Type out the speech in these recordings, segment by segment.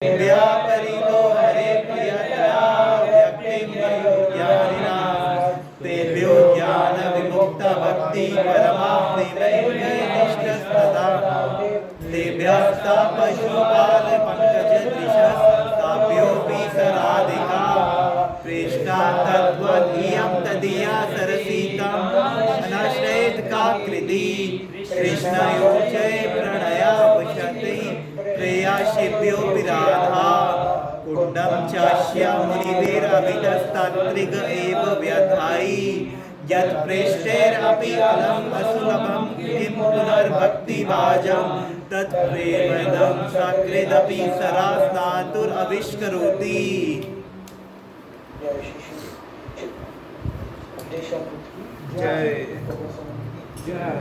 परितो हरे प्रियतया व्यक्तिं वयोज्ञानिना तेभ्यो ज्ञान विमुक्त भक्ति परमाप्तिवैर्निष्ठस्तथा तेभ्यस्ता पशुपाल पंकज दृशस्ताभ्योऽपि सराधिका कृष्णा तद्वदीयं तदीया सरसीतं अनाश्रयेत् का कृति कृष्णयोजय प्रणया पश्यति प्रेयाशिभ्यो विराधा कुण्डं चास्य मुनिभिरभितस्तात्रिक एव व्यधायि यत्प्रेष्ठैरपि अलम् असुलभं किं पुनर्भक्तिभाजं तत्प्रेमदं सकृदपि सरा स्नातुरविष्करोति। जय जय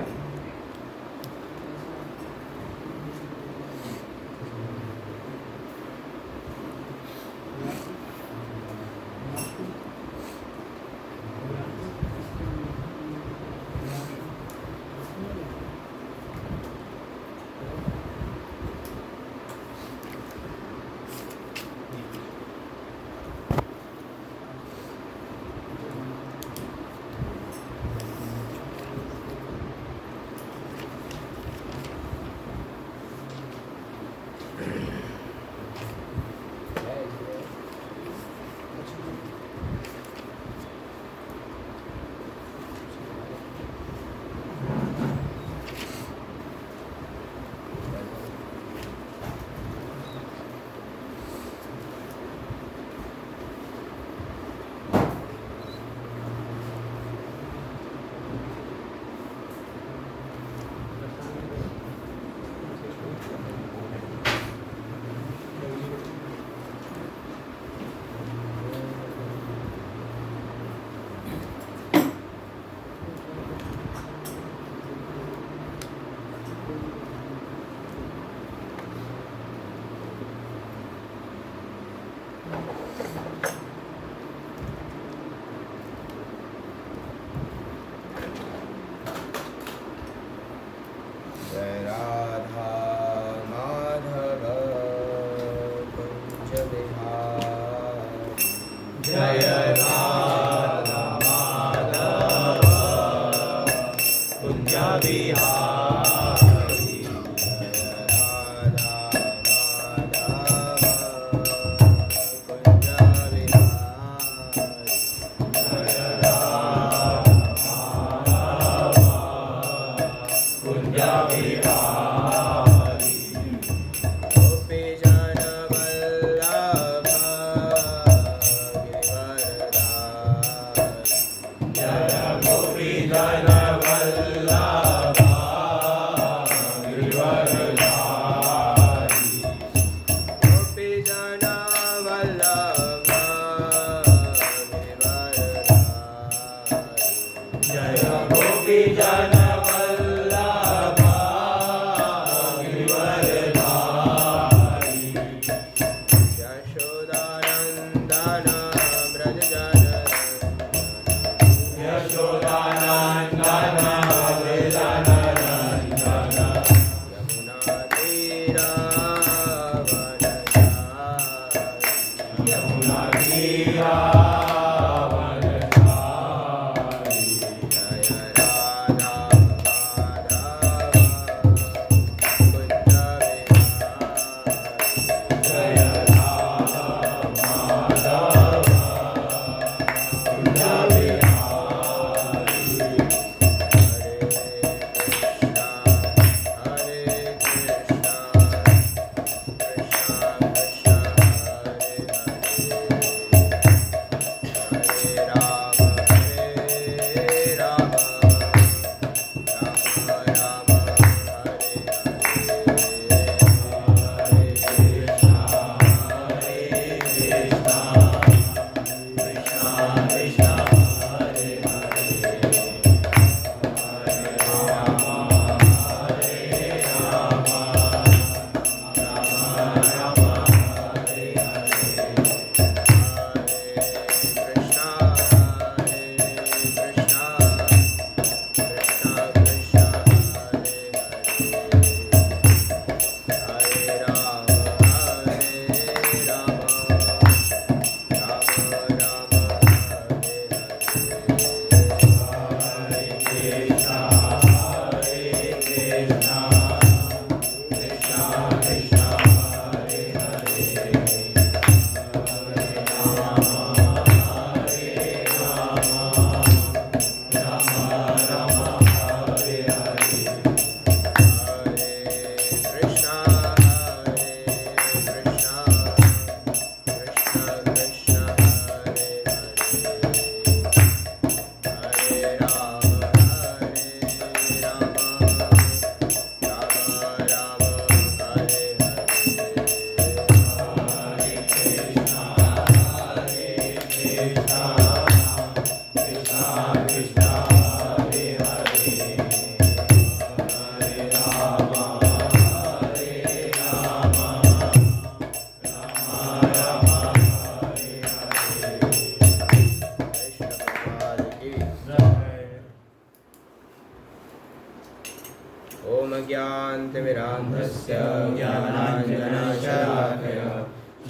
ओम ज्ञानतिमिरान्धस्य ज्ञानाञ्जनशलाकया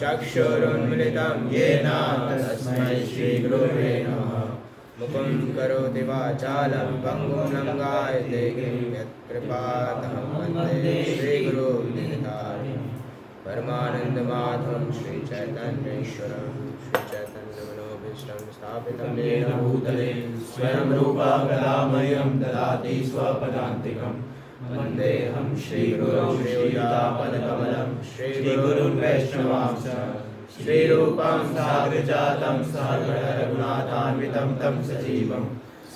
चक्षुरुन्मिलितं येन तस्मै श्रीगुरुवे नमः। मुखं करोति वाचालं पङ्गुं लङ्घयते गिरिं यत्कृपातमहं वन्दे श्रीगुरुं परमानन्दमाधवं श्रीचैतन्येश्वरं श्रीचैतन्यमनोभीष्टं स्थापितं येन भूतले स्वयं रूपा कलामयं ददाति स्वपदान्तिकम्। वन्देऽहं श्रीगुरुं श्रीयुतापदकमलं श्रीगुरुन् वैष्णवांश्च श्रीरूपं साग्रजातं सहगणरघुनाथान्वितं तं सजीवं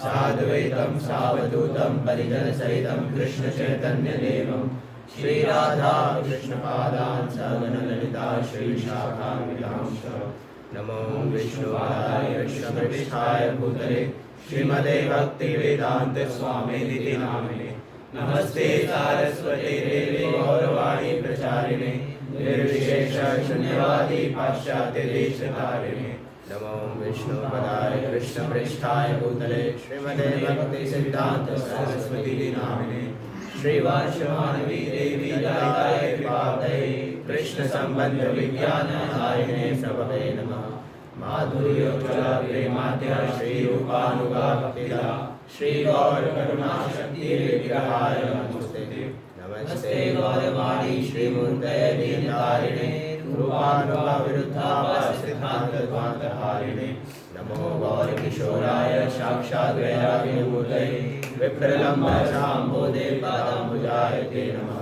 साद्वैतं सावधूतं परिजनसहितं कृष्णचैतन्यदेवं श्रीराधा कृष्णपादान् सहगणललिता श्रीशाखान्वितांश्च। नमो विष्णुपादाय कृष्णपृष्ठाय भूतले श्रीमते भक्तिवेदान्तस्वामिनिति नामिने। नमस्ते सारस्वते देवे गौरवाणी प्रचारिणे निर्विशेष शून्यवादी पाश्चात्य देशतारिणे। नमो विष्णुपदाय कृष्णपृष्ठाय भूतले श्रीमते भक्तिसिद्धान्त सरस्वती नामिने। श्रीवासवानवी देवी दाताय कृपाब्धये कृष्ण संबंध विज्ञान आयने प्रभवे नमः। माधुर्योज्ज्वला प्रेमाद्या श्रीरूपानुगा भक्तिदा श्री गौर करुणा शक्ति विग्रहाय नमस्ते। नमस्ते गौरवाणी श्रीमूर्तये दीनतारिणे रूपानुगविरुद्धापसिद्धान्तद्वान्तहारिणे। नमो गौरकिशोराय साक्षात् वैराग्यमूर्तये विप्रलम्बसाम्बोधे पादाम्बुजाय ते नमः।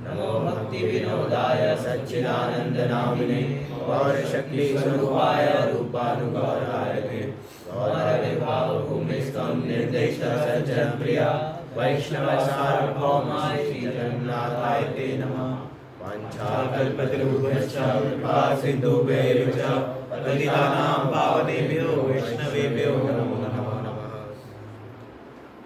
नमो भक्तिविनोदाय सच्चिदानन्दनामिने गौरशक्तिस्वरूपाय रूपानुगौराय ते। गौरविभावभूमिस्थं निर्देष्टः सज्जनप्रिया वैष्णवसार्वभौमा श्रीजगन्नाथाय ते नमः। वाञ्छाकल्पतरुभ्यश्च कृपासिन्धुभ्यैव च पतितानां पावनेभ्यो वैष्णवेभ्यो नमो नमः।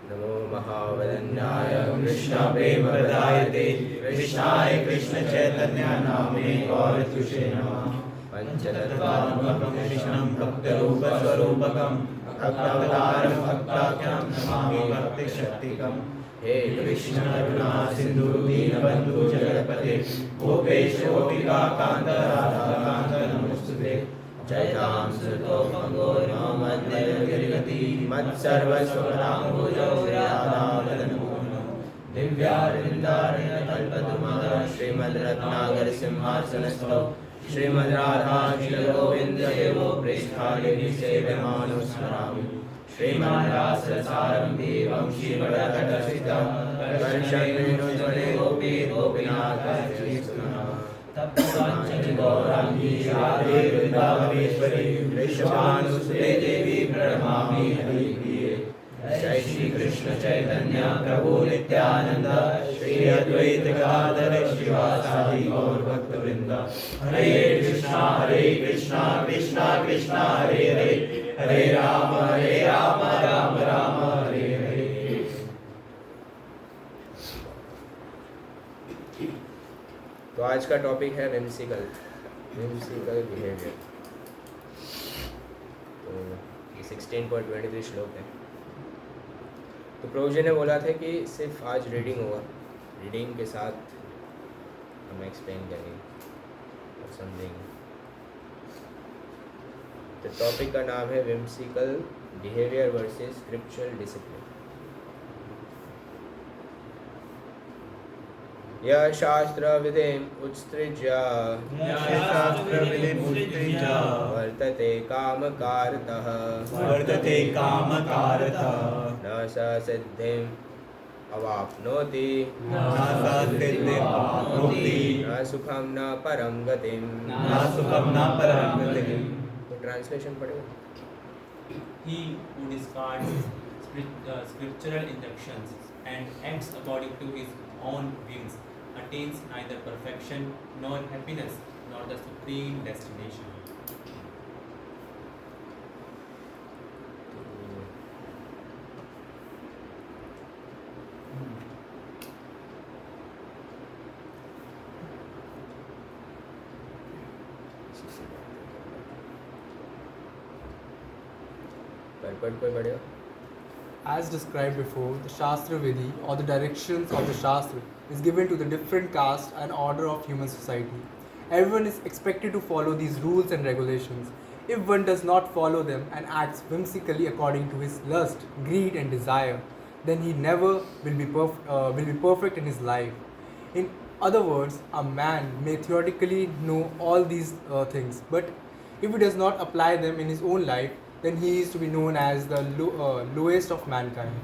नमो महावदन्याय कृष्णप्रेमप्रदायते कृष्णाय कृष्णचैतन्य नामिने गौरतुषे नमः। पंचतत्त्वात्मकं कृष्णं भक्तरूपस्वरूपकं भक्तावतारं भक्ताख्यं नमामि भक्तिशक्तिकम्। हे कृष्ण करुणा सिंधु दीनबंधु जगत्पते गोपेश गोपिकाकान्त राधाकान्त नमोस्तुते। जयतां सुतो भगो नामद्वैतगिरिगति मत्सर्वस्वपदाम्बुजो राधावदनमोहनो। दिव्यारविन्दारण्यकल्पद्रुमः श्रीमद्रत्नाकर सिंहासनस्थो श्रीमद्राधा श्रीगोविन्ददेवो प्रेष्ठालिनि सेव्यमानो स्मरामि। श्रीमद्रासरसारम्भे वंशीवरकटसितं कर्षणेन्दुज्वले गोपी गोपीनाथ श्रीसुनः। तप्तकाञ्चनि गौराङ्गी राधे वृन्दावनेश्वरी वृषभानुसुते देवी प्रणमामि हरिप्रिये। जय श्री कृष्ण चैतन्य प्रभु नित्यानंद श्री अद्वैत गदाधर श्रीवासादि गौर भक्तवृंद। हरे कृष्णा कृष्णा कृष्णा हरे हरे हरे राम राम राम हरे हरे। तो आज का टॉपिक है whimsical बिहेवियर। तो ये 16.23 श्लोक है। तो प्रभु जी ने बोला था कि सिर्फ आज रीडिंग होगा, रीडिंग के साथ हम एक्सप्लेन करेंगे और समझेंगे। तो टॉपिक का नाम है whimsical behaviour versus scriptural discipline. यह शास्त्र विधिम उत्सृज्य वर्तते कामकारतः न स सिद्धिम् अवाप्नोति न सुखम न परम गतिम। तो ट्रांसलेशन पढ़ेगा। He who discards scriptural instructions and acts according to his own whims attains neither perfection nor happiness nor the supreme destination. Purport कोई पढ़ेगा? As described before, the Shastra Vidhi or the directions of the Shastra is given to the different caste and order of human society. Everyone is expected to follow these rules and regulations. If one does not follow them and acts whimsically according to his lust, greed, and desire, then he never will be perfect in his life. In other words, a man may theoretically know all these things, but if he does not apply them in his own life, then he is to be known as the lowest of mankind.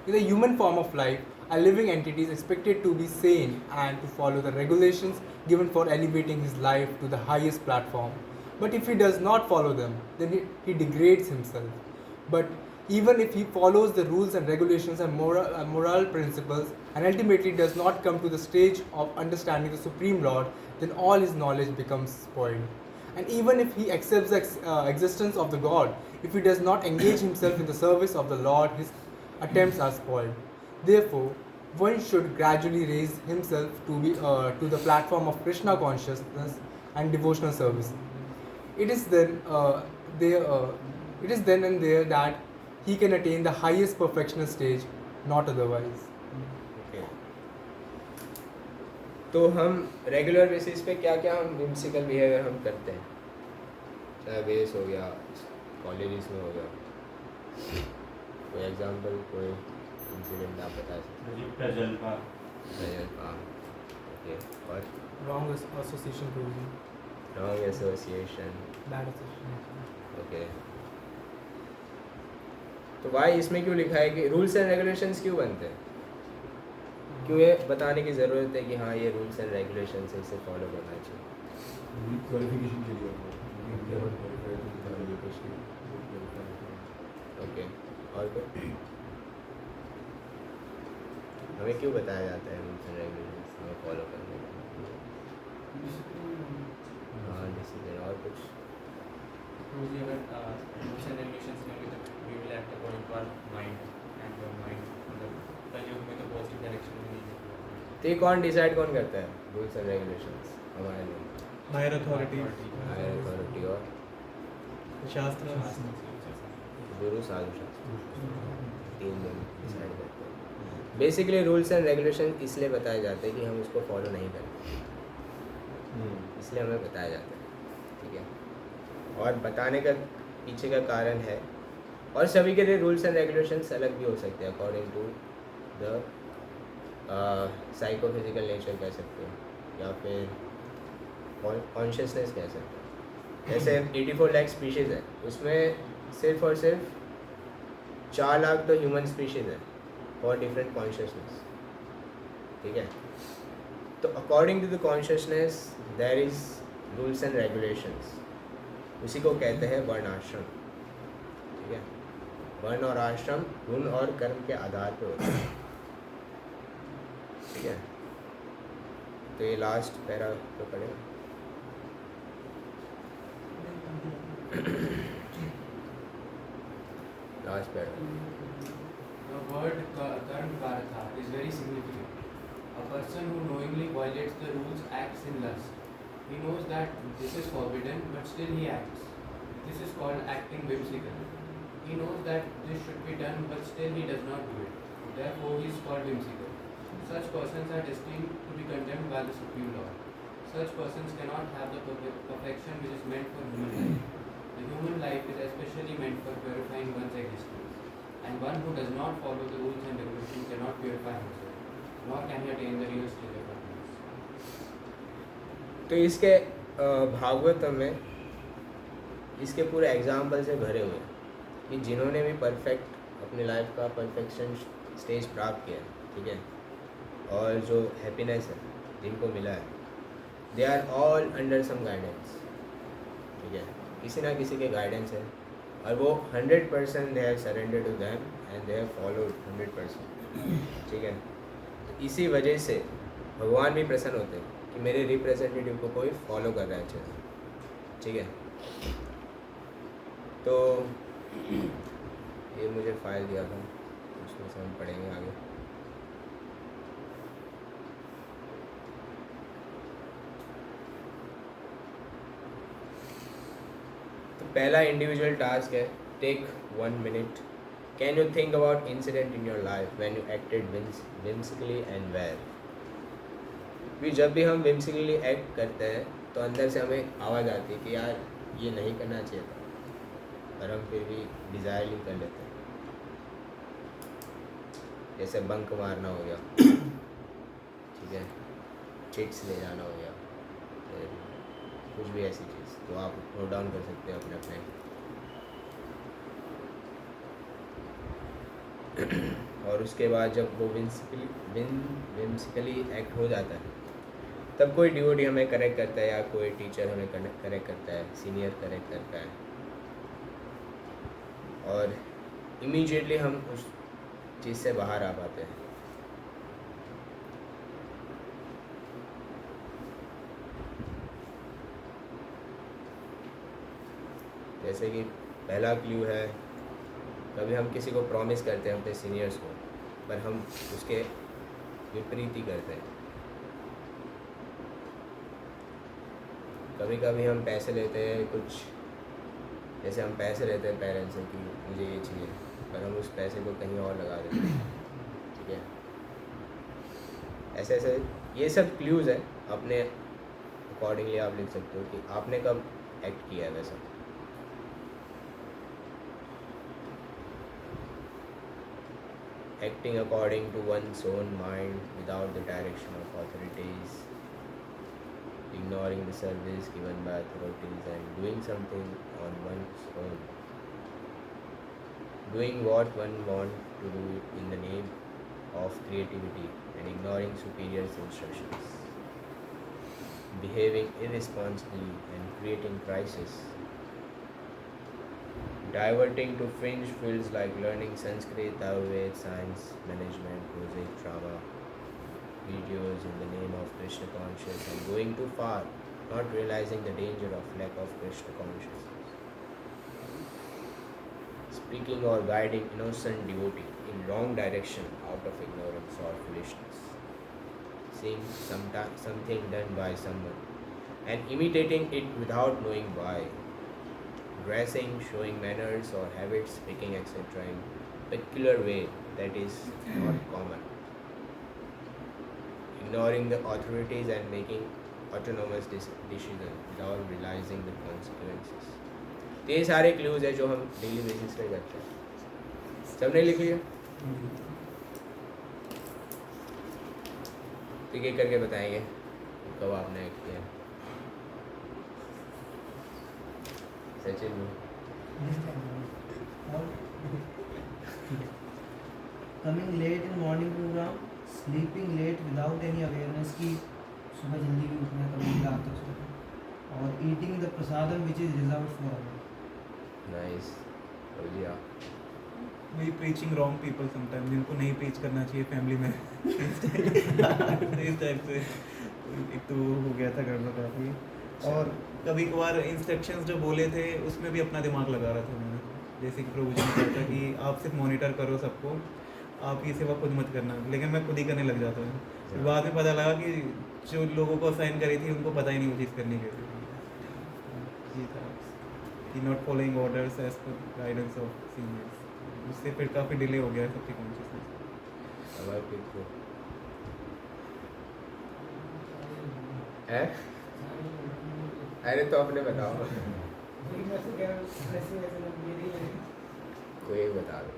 In the human form of life, a living entity is expected to be sane and to follow the regulations given for elevating his life to the highest platform. But if he does not follow them, then he degrades himself. But even if he follows the rules and regulations and moral principles and ultimately does not come to the stage of understanding the Supreme Lord, then all his knowledge becomes spoiled. And even if he accepts the existence of the God, if he does not engage himself in the service of the Lord, his attempts are spoiled. Therefore, one should gradually raise himself to the platform of Krishna consciousness and devotional service. It is then and there that he can attain the highest perfectional stage, not otherwise. Okay. तो हम regular basis पे क्या क्या हम whimsical behaviour हम करते हैं, चाहे बेस हो गया, कॉलेजेस में हो गया, कोई एग्जांपल, कोई इंसिडेंट आप बता सकते हैं? हाँ, ओके. और Wrong association provision, wrong association, bad association. Okay. तो भाई इसमें क्यों लिखा है कि रूल्स एंड रेगुलेशंस क्यों बनते हैं? क्यों ये बताने की ज़रूरत है कि हाँ ये रूल्स एंड रेगुलेशंस है, इसे फॉलो करना चाहिए? क्वालिफिकेशन के लिए ओके. और कोई? हमें क्यों बताया जाता है रूल्स एंड रेगुलेशंस हमें फॉलो करने के? हाँ, डिसिप्लिन. और कुछ? Suppose you have rules and regulations में भी तो we will act according to our mind and your mind मतलब कलयुग में तो पॉजिटिव डायरेक्शन में नहीं है. तो ये कौन डिसाइड कौन करता है रूल्स एंड रेगुलेशंस हमारे लिए? हायर अथॉरिटी, हायर अथॉरिटी और शास्त्र, गुरु साधु शास्त्र, तीन लोग डिसाइड करते हैं. बेसिकली रूल्स एंड रेगुलेशन इसलिए बताए जाते हैं कि हम उसको फॉलो नहीं करते, इसलिए हमें बताया जाता है. ठीक है. और बताने का पीछे का कारण है, और सभी के लिए रूल्स एंड रेगुलेशंस अलग भी हो सकते हैं according to the psychophysical nature कह सकते हो, या फिर कॉन्शियसनेस कह सकते हो. जैसे 84 लाख स्पीशीज़ है, उसमें सिर्फ और सिर्फ 4 लाख तो ह्यूमन स्पीशीज़ है और डिफरेंट कॉन्शियसनेस. ठीक है. तो according to the consciousness there is rules and regulations. उसी को कहते हैं वर्ण आश्रम. ठीक है. वर्ण और आश्रम गुण और कर्म के आधार पर होता है. ठीक है. तो ये लास्ट पैरा तो पढ़ेगा. Last para. The word karma is very significant. A person who knowingly violates the rules acts in lust. He knows that this is forbidden, but still he acts. This is called acting whimsically. He knows that this should be done, but still he does not do it. Therefore, he is called whimsical. Such persons are destined to be condemned by the Supreme Lord. Such persons cannot have the perfection which is meant for human life. The human life is especially meant for purifying one's existence. And one who does not follow the rules and regulations cannot purify himself, nor can he attain the real state of happiness. तो इसके भागवतम में इसके पूरे example से भरे हुए हैं कि जिन्होंने भी परफेक्ट अपनी लाइफ का परफेक्शन स्टेज प्राप्त किया है. ठीक है. और जो हैप्पीनेस है जिनको मिला है, they are all under some guidance. ठीक है. किसी ना किसी के गाइडेंस है, और वो 100% they have surrender to them and they have followed 100%. ठीक है. तो इसी वजह से भगवान भी प्रसन्न होते हैं कि मेरे रिप्रेजेंटेटिव को कोई फॉलो कर रहा है अच्छे से. ठीक है. तो ये मुझे फाइल दिया था, उसमें से हम पढ़ेंगे आगे. पहला इंडिविजुअल टास्क है, take 1 minute. Can you think about incident in your life when you acted whimsically and where. भी जब भी हम whimsically एक्ट करते हैं तो अंदर से हमें आवाज़ आती है कि यार ये नहीं करना चाहिए था, पर हम फिर भी डिज़ायरली कर लेते हैं. जैसे बंक मारना हो गया, ठीक है, चिट्स ले जाना हो गया, फिर कुछ भी ऐसी चीज़, तो आप नोट डाउन कर सकते हैं अपने अपने. और उसके बाद जब वो whimsically एक्ट हो जाता है, तब कोई डिवोटी हमें करेक्ट करता है या कोई टीचर हमें करेक्ट करता है, सीनियर करेक्ट करता है, और इमीडिएटली हम उस चीज़ से बाहर आ पाते हैं. जैसे कि पहला क्लू है, कभी हम किसी को प्रॉमिस करते हैं अपने सीनियर्स को, पर हम उसके विपरीत ही करते हैं. कभी कभी हम पैसे लेते हैं कुछ, जैसे हम पैसे लेते हैं पेरेंट्स से कि मुझे ये चाहिए, पर हम उस पैसे को कहीं और लगा देते हैं. ठीक है, ऐसे ऐसे ये सब क्लूज़ है. अपने अकॉर्डिंगली आप लिख सकते हो कि आपने कब एक्ट किया है वैसा. Acting according to one's own mind without the direction of authorities, ignoring the service given by authorities and doing something on one's own, doing what one wants to do in the name of creativity and ignoring superiors' instructions, behaving irresponsibly and creating crisis, diverting to fringe fields like learning Sanskrit, Ayurveda, science, management, music, drama, videos in the name of Krishna consciousness, and going too far, not realizing the danger of lack of Krishna consciousness. Speaking or guiding innocent devotee in wrong direction out of ignorance or foolishness. Seeing something done by someone and imitating it without knowing why. Dressing, showing manners or habits, speaking, etc. in peculiar way that is not common. Ignoring the authorities and making autonomous decisions without realizing the consequences. तो ये सारे clues है जो हम daily basis पे करते हैं. सबने लिख लिया? तो एक करके बताएंगे कब आपने एक्ट किया. Sachin coming late in morning program, sleeping late without any awareness की सुबह जल्दी भी उठना है, कभी रात तक सोना, और eating the prasadam which is reserved for other. Nice. बढ़िया. We preaching wrong people sometime, जिनको नहीं प्रीच करना चाहिए फैमिली में. इस टाइप से एक तो वो हो गया था गड़बड़ काफ़ी. और कभी कभार इंस्ट्रक्शंस जो बोले थे उसमें भी अपना दिमाग लगा रहा था मैंने. जैसे कि प्रभु जी ने कहा था कि आप सिर्फ मॉनिटर करो सबको, आप ये सेवा खुद मत करना, लेकिन मैं खुद ही करने लग जाता हूँ. फिर बाद में पता लगा कि जो लोगों को असाइन करी थी उनको पता ही नहीं वो चीज़ करनी कैसे थी. ये था कि not following orders as per guidance of seniors. उससे फिर काफ़ी डिले हो गया सबकी कॉन्शियसनेस. है? अरे तो अपने बताओ, कोई एक बता दो.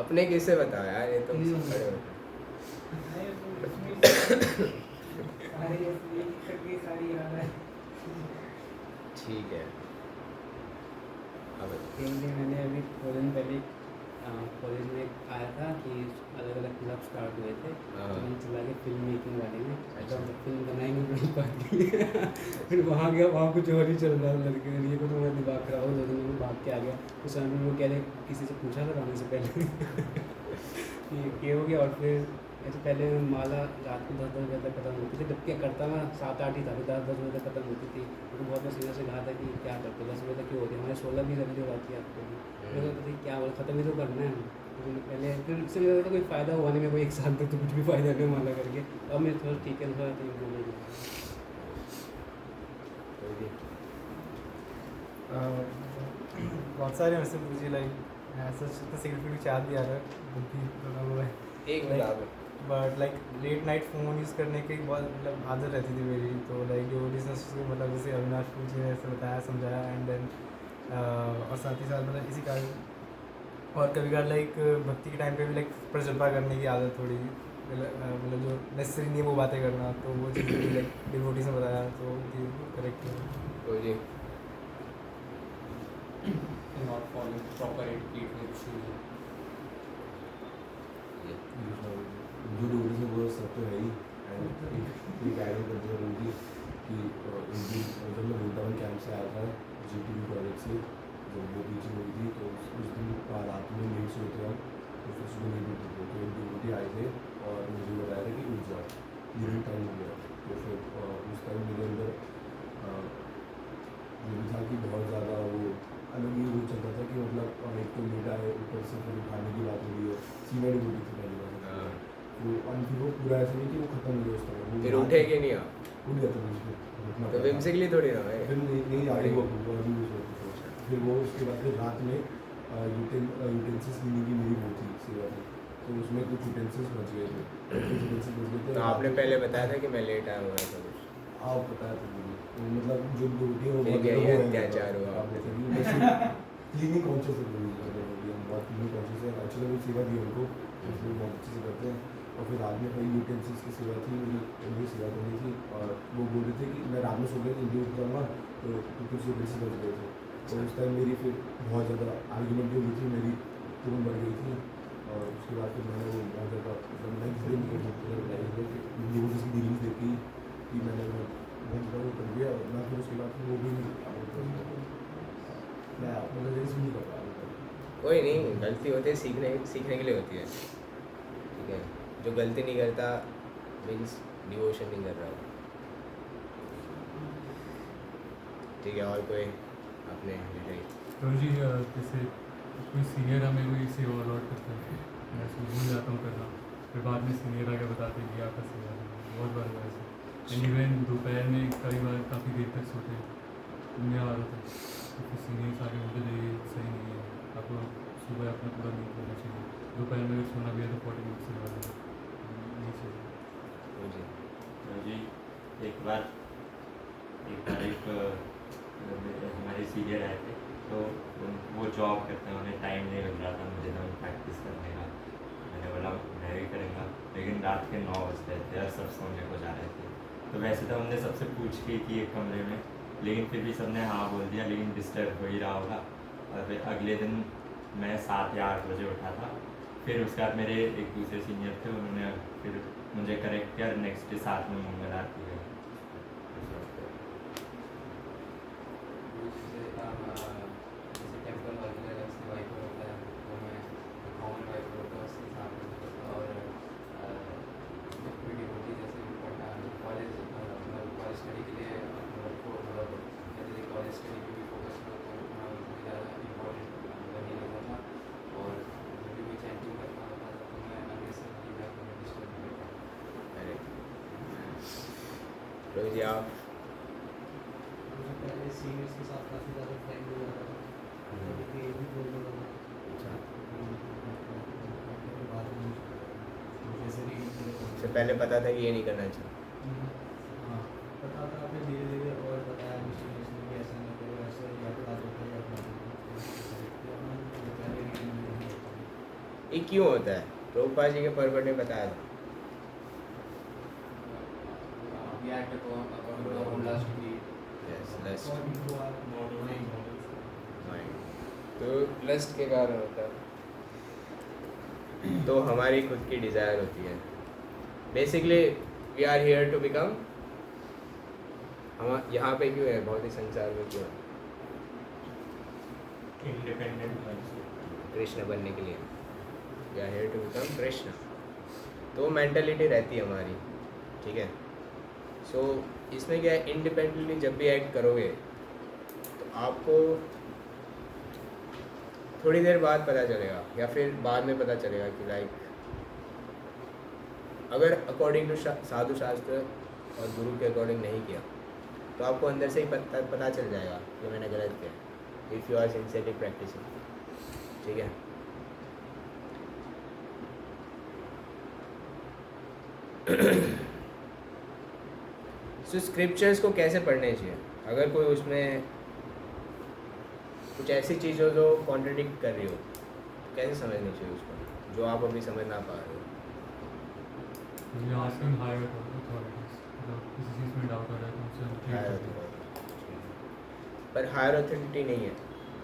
अपने किससे बताओ यार, ये तो खड़े होते. ठीक है. अब मैंने अभी थोड़े दिन पहले कॉलेज में आया था कि अलग अलग क्लब स्टार्ट हुए थे, तो मैंने चला के फिल्म मेकिंग वाले में. अच्छा. फिल्म बनाई नहीं पाती. फिर वहाँ गया, वहाँ कुछ और ही चल रहा था लड़के के लिए को, तो मैं दिमाग खराब हो गया. मैं भाग के आ गया. उस समय में वो कह रहे, किसी से पूछा था आने से पहले ये हो गया. और फिर ऐसे पहले माला रात को 10 बजे तक खत्म होती थी, जब क्या करता मैं 7-8 ही था, फिर 10 बजे तक खत्म होती थी. तो बहुत मैं सीनियर से कहा था कि क्या करते 10 बजे तक क्यों होती है, हमारे 16 भी जल्दी हो जाती है आपको भी. मैं कहता था क्या बोला, ख़त्म ही तो करना है. तो पहले फिर उससे मुझे तो कोई फ़ायदा हुआ नहीं, मैं कोई एक साल तक तो कुछ भी फ़ायदा नहीं माला करके. अब मैं थोड़ा ठीक है, थोड़ा बहुत सारे हमसे पूछे लाइक ऐसा तो सिग्निफिकेंट याद नहीं आ रहा है बुद्धि थोड़ा वो है एक minute but like late night phone use करने की बहुत मतलब आदत रहती थी मेरी तो लाइक जो डिस्टेंस मतलब जैसे अविनाश पूछ ने ऐसे बताया समझाया एंड देन और साथ ही साथ मतलब इसी कारण और कभी कभार लाइक भक्ति के टाइम पे भी लाइक प्रजल्पा करने की आदत थोड़ी मतलब जो नेसेसरी नहीं है वो बातें करना तो वो चीज़ भी लाइक डिवोटी से बताया तो करेक्ट है तो जी and not following proper etiquette with shoes. जो डोगरी से वो सब तो है ही एंड एक आइडल करते हैं उनकी कि उनकी जब मैं वृंदावन कैंप से आया था GTV कॉलेज से जब वो टीचिंग हुई थी तो उस दिन रात में लेट सोते हम तो फिर सुबह लेट उठते थे तो एक डिवोटी आए थे और मुझे बताया था कि उठ जाओ इवनिंग टाइम हो गया तो फिर उस टाइम मेरे अंदर ये भी था कि बहुत ज़्यादा वो अलग ही वो चलता था कि मतलब एक तो लेटा है ऊपर से फिर उठाने की बात हो रही है सीनियर डिवोटी थी पहली बार तो और फिर वो पूरा ऐसा नहीं कि वो खत्म हो गया उस तरह वो फिर उठे कि नहीं आप उठ गया था मुझे तो whimsically थोड़ी ना है फिर नहीं आगे वो अभी यूज होती थी फिर वो उसके बाद फिर रात में यूटेंसिल्स लेने की मेरी वो थी सेवा थी तो उसमें कुछ यूटेंसिल्स बच गए थे तो आपने पहले बताया था कि मैं लेट आया हुआ था कुछ आप बताया था मुझे तो मतलब जो डिवोटी है वो फिर बहुत क्या ज़्यादा ये वो है, अत्याचार हुआ आप आपने? जैसे कि वैसे क्लीनिंग कॉन्शियस है डिवोटी हम बहुत क्लीनिंग कॉन्शियस है एक्चुअली वो सेवा दी उनको इसलिए बहुत अच्छे से करते हैं और फिर रात में कई यूटेंसिल्स की सेवा थी मुझे सेवा करनी थी और वो बोल रहे थे कि मैं रात में सो गया जल्दी उठ जाऊँगा तो कुछ यूटेंसिल्स बच गए थे तो उस टाइम मेरी फिर बहुत ज़्यादा आर्ग्यूमेंट भी हुई थी मेरी तुरंत बढ़ गई थी और उसके बाद फिर मैंने वो बहुत ज़्यादा मतलब नेक्स्ट डे मुझे उसकी डीलिंग्स देखी कि मैंने बहुत ज़्यादा वो कर दिया और मैं फिर उसके बाद फिर वो भी नहीं मैं मतलब रेस भी नहीं कर पाया कोई नहीं गलती होती है सीखने के लिए होती है ठीक है जो गलती नहीं करता मीन्स डिवोशन नहीं कर रहा हो ठीक है और कोई अपने related? तो जी जैसे कोई सीनियर हमें कोई सेवा अलॉट करता है मैं भूल जाता हूँ करना फिर बाद में सीनियर आके बताते हैं कि आपका सेवा बहुत बार हुआ ऐसे एंड इवन दोपहर में कई बार काफ़ी देर तक सोते हैं उन्हें आ रहा था तो फिर सीनियर्स आगे बोलते थे ये सही नहीं है आपको सुबह अपना पूरा नींद करना चाहिए दोपहर में अगर सोना भी है तो 40 मिनट से ज़्यादा नहीं चाहिए तो जी तो जी एक बार हमारे सीनियर आए थे तो वो जॉब करते हैं उन्हें टाइम नहीं मिल रहा था मुझे तो प्रैक्टिस करने का मैंने बोला मैं भी करूँगा लेकिन रात के 9 बज रहे थे और सब सोने को जा रहे थे तो वैसे तो हमने सबसे पूछ की थी एक कमरे में लेकिन फिर भी सबने हाँ बोल दिया लेकिन डिस्टर्ब हो ही रहा होगा और फिर अगले दिन मैं 7 या 8 बजे उठा था फिर उसके बाद मेरे एक दूसरे सीनियर थे उन्होंने फिर मुझे करेक्ट किया नेक्स्ट डे साथ में मंगल आरती गई जैसे टेम्पल वगैरह से वाइपर होता है तो मैं कॉमन वाइपर होता है उसके साथ में और डिवोटी जैसे कॉलेज स्टडी के लिए मतलब जैसे कॉलेज स्टडी पे भी फोकस करो तो मुझे ज़्यादा इम्पोर्टेंट नहीं लगता था और जब भी मैं चैंटिंग करता होता था तो मैं अननेसेसरी बैक में डिस्टर्ब नहीं करता अरे रोहित जी आप मुझे पहले सीनियर्स के साथ काफ़ी ज़्यादा फ्रेंड हो जाता था कभी भी ये भी बोल देता था बाद में जैसे से पहले पता था कि ये नहीं करना चाहिए हाँ पता था फिर धीरे धीरे और बताया मिस्टर ने कि ऐसा नहीं करो ऐसे या तो बात होता है या अपना पहले नहीं ये क्यों होता है प्रभुपाद जी के परवट ने बताया था we act according to our own last degree. Yes lust Modeling mind तो लस्ट के कारण होता है तो हमारी खुद की डिज़ायर होती है basically we are here to become हम यहाँ पे क्यों है भौतिक संसार में क्यों है इंडिपेंडेंट कृष्ण बनने के लिए we are here to become Krishna तो मेंटालिटी रहती है हमारी ठीक है सो इसमें क्या है इंडिपेंडेंटली जब भी एक्ट करोगे तो आपको थोड़ी देर बाद पता चलेगा या फिर बाद में पता चलेगा कि लाइक अगर अकॉर्डिंग टू साधु शास्त्र और गुरु के अकॉर्डिंग नहीं किया तो आपको अंदर से ही पता चल जाएगा कि मैंने गलत किया, if you are sincerely practicing. ठीक है, सो स्क्रिप्चर्स को कैसे पढ़ने चाहिए? अगर कोई उसमें कुछ ऐसी चीज़ हो जो कॉन्ट्रडिक्ट कर रही हो, तो कैसे समझनी चाहिए उसको, जो आप अभी समझ ना पा रहे हो? We ask in higher authorities. मतलब किसी चीज़ में डाउट आ रहा है तो उनसे हम clear हायर करते हैं। अथॉरिटी, पर हायर अथॉरिटी नहीं है,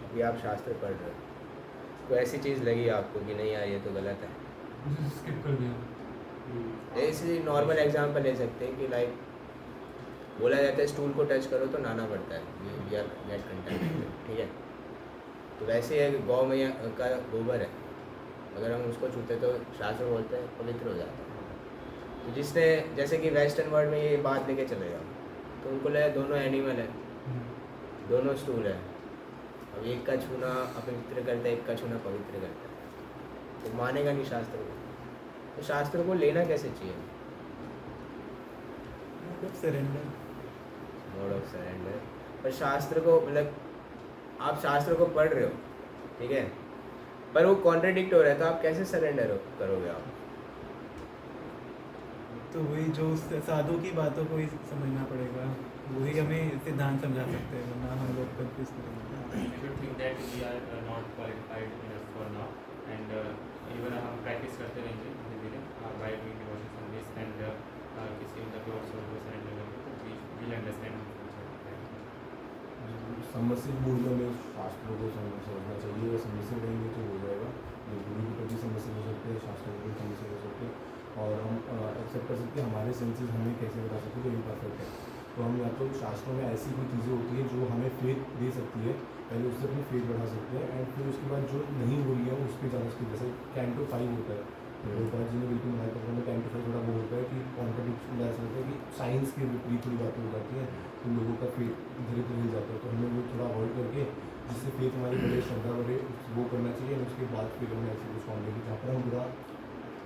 अभी आप शास्त्र पढ़ रहे हो, कोई ऐसी चीज़ लगी आपको कि नहीं यार ये तो गलत है, उसे skip कर दिया। ऐसे नॉर्मल एग्जांपल ले सकते हैं कि लाइक बोला जाता है स्टूल को टच करो तो नहाना पड़ता है, वी आर गेट कंटेमिनेटेड। ठीक है, तो वैसे है गौ मैया का गोबर है, अगर हम उसको छूते तो शास्त्र बोलते हैं पवित्र हो जाता है। तो जिसने जैसे कि वेस्टर्न वर्ल्ड में ये बात लेके चले जाओ, तो उनको लगे दोनों एनिमल है, दोनों स्टूल है, अब एक का छूना अपवित्र करता है, एक का छूना पवित्र करता है, तो मानेगा नहीं शास्त्र को। तो शास्त्र को लेना कैसे चाहिए? Surrender, mode of surrender. पर शास्त्र को मतलब आप शास्त्र को पढ़ रहे हो, ठीक है, पर वो कॉन्ट्रडिक्ट हो रहा है, तो आप कैसे सरेंडर करोगे आप? तो वही जो साधु की बातों को ही समझना पड़ेगा, वही हमें सिद्धांत समझा सकते हैं, वरना हम लोग कंफ्यूज करेंगे। I should think that we are not qualified enough for now, and even हम practice करते रहेंगे धीरे धीरे by doing devotions on this, and किसी मतलब और सोल को surrender करेंगे तो we will understand in future. समस्या मूल्य में शास्त्रों को समझना चाहिए, या समस्या रहेंगे तो हो जाएगा। जो गुरु के प्रति समस्या हो सकते हैं, शास्त्रों के प्रति समस्या हो सकते हैं, और हम एक्सेप्ट कर सकते हैं हमारे सेंसेस हमें कैसे बता सकते हैं जो इम्परफेक्ट है। तो हम या तो शास्त्रों में ऐसी कोई चीज़ें होती हैं जो हमें फेथ दे सकती है, पहले उससे अपनी फेथ बढ़ा सकते हैं, एंड फिर उसके बाद जो नहीं हो रही है उस पर जाना सकते हैं। जैसे कैंटो 5 होता है, गोपाल जी ने बिल्कुल मना करता है, कैंटो 5 थोड़ा वो होता है कि कॉन्ट्रडिक्शन ऐसा होता है कि साइंस के विपरीत थोड़ी बातें हो जाती हैं, तो लोगों का फेथ धीरे धीरे हिल जाता है। तो हमें वो थोड़ा अवॉइड करके जिससे फेथ हमारी बढ़े, श्रद्धा बढ़े, वो करना चाहिए, और उसके बाद फिर हमें ऐसी कुछ फॉर्म लेगी जहाँ पर हम पूरा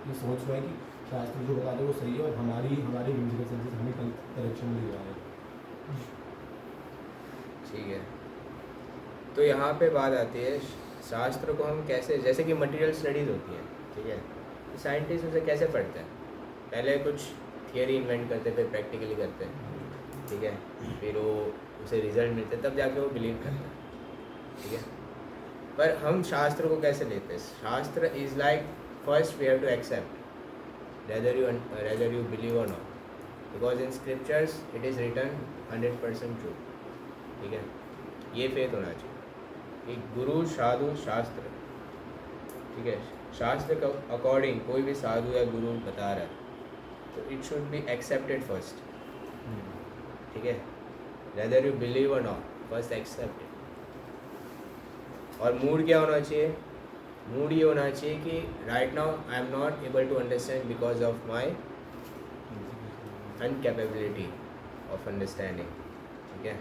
ये सोच पाए कि शास्त्र जो बता रहे वो सही है, और हमारे म्यूजिकल सेंसेस हमें करेक्शन मिल रहा है। ठीक है, तो यहाँ पे बात आती है शास्त्र को हम कैसे, जैसे कि मटेरियल स्टडीज़ होती हैं, ठीक है, साइंटिस्ट उसे कैसे पढ़ते हैं? पहले कुछ थियरी इन्वेंट करते, फिर प्रैक्टिकली करते हैं, ठीक है, फिर वो उसे रिजल्ट मिलते तब जाके वो बिलीव करते हैं, ठीक है। पर हम शास्त्र को कैसे लेते हैं? Shastra is like first we have to accept whether you believe or not, because in scriptures it is written 100% true, ठीक है, ये फेथ होना चाहिए कि गुरु साधु शास्त्र, ठीक है, शास्त्र का अकॉर्डिंग कोई भी साधु या गुरु बता रहा है तो it should be accepted first, ठीक है, whether you believe or not, first accept. और मूड क्या होना चाहिए? मूड ये होना चाहिए कि right now I am not able to understand because of my incapability of understanding, ठीक है,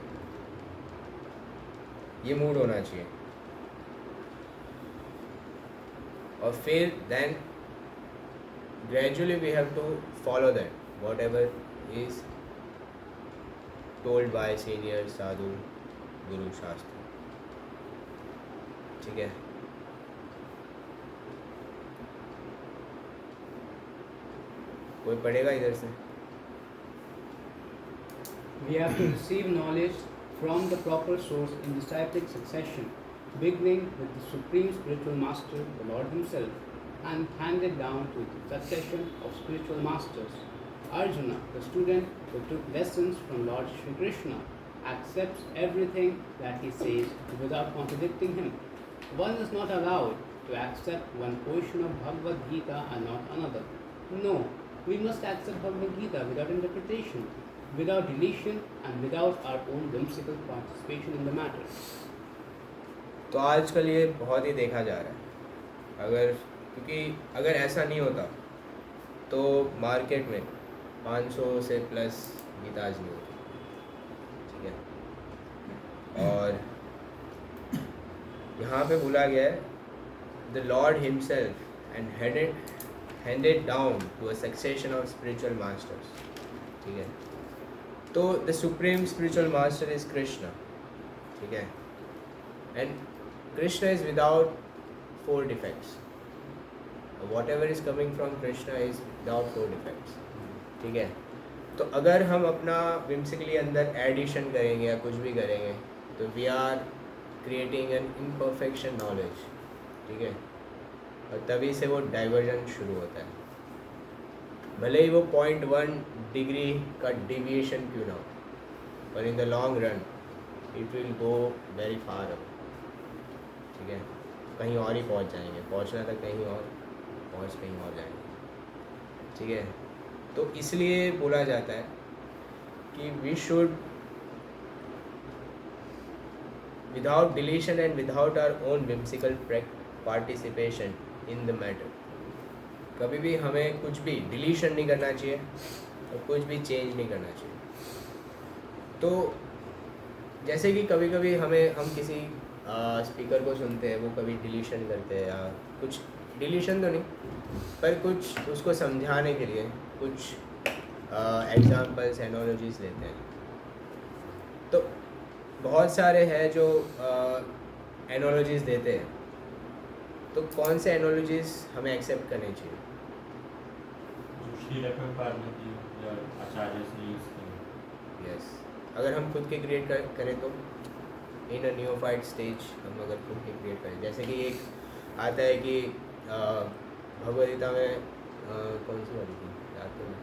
ये मूड होना चाहिए। और फिर then gradually we have to follow that whatever is told by senior sadhu guru shastra, ठीक है। कोई पढ़ेगा इधर से? We have to receive knowledge from the proper source in disciplic succession, beginning with the supreme spiritual master, the Lord himself, and handed down to the succession of spiritual masters. Arjuna, the student who took lessons from Lord Shri Krishna, accepts everything that he says without contradicting him. One is not allowed to accept one portion of Bhagavad Gita and not another. No, we must accept Bhagavad Gita without interpretation, without deletion, and without our own whimsical participation in the matter. तो आजकल ये बहुत ही देखा जा रहा है, क्योंकि अगर ऐसा नहीं होता तो मार्केट में 500 से प्लस गीताज नहीं होती, ठीक है। और यहाँ पे बोला गया है the Lord himself and handed down to a succession of spiritual masters, ठीक है। तो the supreme spiritual master is Krishna, ठीक है, and Krishna is without 4 defects, what ever is coming from Krishna is without 4 defects, ठीक है। तो अगर हम अपना whimsically अंदर एडिशन करेंगे या कुछ भी करेंगे तो we are creating an imperfection knowledge, ठीक है, और तभी से वो डाइवर्जन शुरू होता है, भले ही वो 0.1 डिग्री का डिविएशन क्यों ना हो, पर in the long run it will go very far up, ठीक है, कहीं और ही पहुंच जाएंगे, पहुंचना था कहीं और, पहुंच कहीं और जाएंगे, ठीक है। तो इसलिए बोला जाता है कि we should without deletion and without our own whimsical participation in the matter, कभी भी हमें कुछ भी डिलीशन नहीं करना चाहिए और कुछ भी चेंज नहीं करना चाहिए। तो जैसे कि कभी कभी हम किसी स्पीकर को सुनते हैं, वो कभी डिलीशन करते हैं या कुछ डिलीशन तो नहीं, पर कुछ उसको समझाने के लिए कुछ एग्जाम्पल्स एनोलॉजीज लेते हैं। तो बहुत सारे हैं जो एनोलॉजीज देते हैं, तो कौन से एनोलॉजीज हमें एक्सेप्ट करनी चाहिए? श्री रकम पार्वती या आचार्य ने यूज़ की। यस, अगर हम खुद के क्रिएट करें तो इन अ न्यूफाइड स्टेज हम अगर खुद के क्रिएट करें, जैसे कि एक आता है कि भगवद गीता में कौन सी वाली थी याद तो नहीं,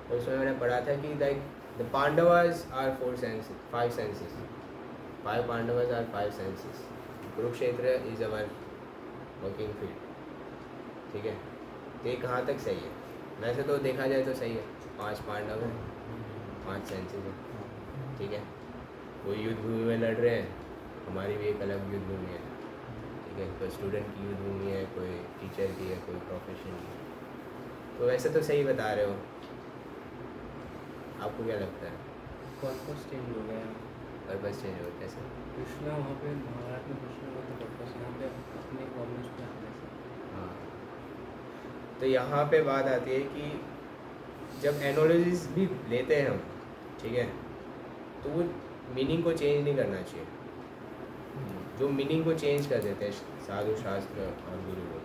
और उसमें मैंने पढ़ा था कि like the Pandavas are 5 senses, 5 Pandavas are 5 senses, Kurukshetra is our working field, ठीक है। तो ये कहाँ तक सही है? वैसे तो देखा जाए तो सही है, 5 पांडव हैं, 5 सेंसेस हैं, ठीक है, वो युद्ध भूमि में लड़ रहे हैं, हमारी भी एक अलग युद्ध भूमि है, ठीक है, कोई स्टूडेंट की युद्ध भूमि है, कोई टीचर की है, कोई प्रोफेशन की है, तो वैसे तो सही बता रहे हो। आपको क्या लगता है? पर्पस चेंज हो गया। पर्पस चेंज हो कैसे? कृष्णा वहाँ पे महाभारत में कृष्णा का तो पर्पस, यहाँ पे अपने प्रॉब्लम्स पे आने से। हाँ, तो यहाँ पे बात आती है कि जब एनोलॉजीज भी लेते हैं हम, ठीक है, तो वो मीनिंग को चेंज नहीं करना चाहिए। जो मीनिंग को चेंज कर देते हैं साधु शास्त्र और गुरु लोग,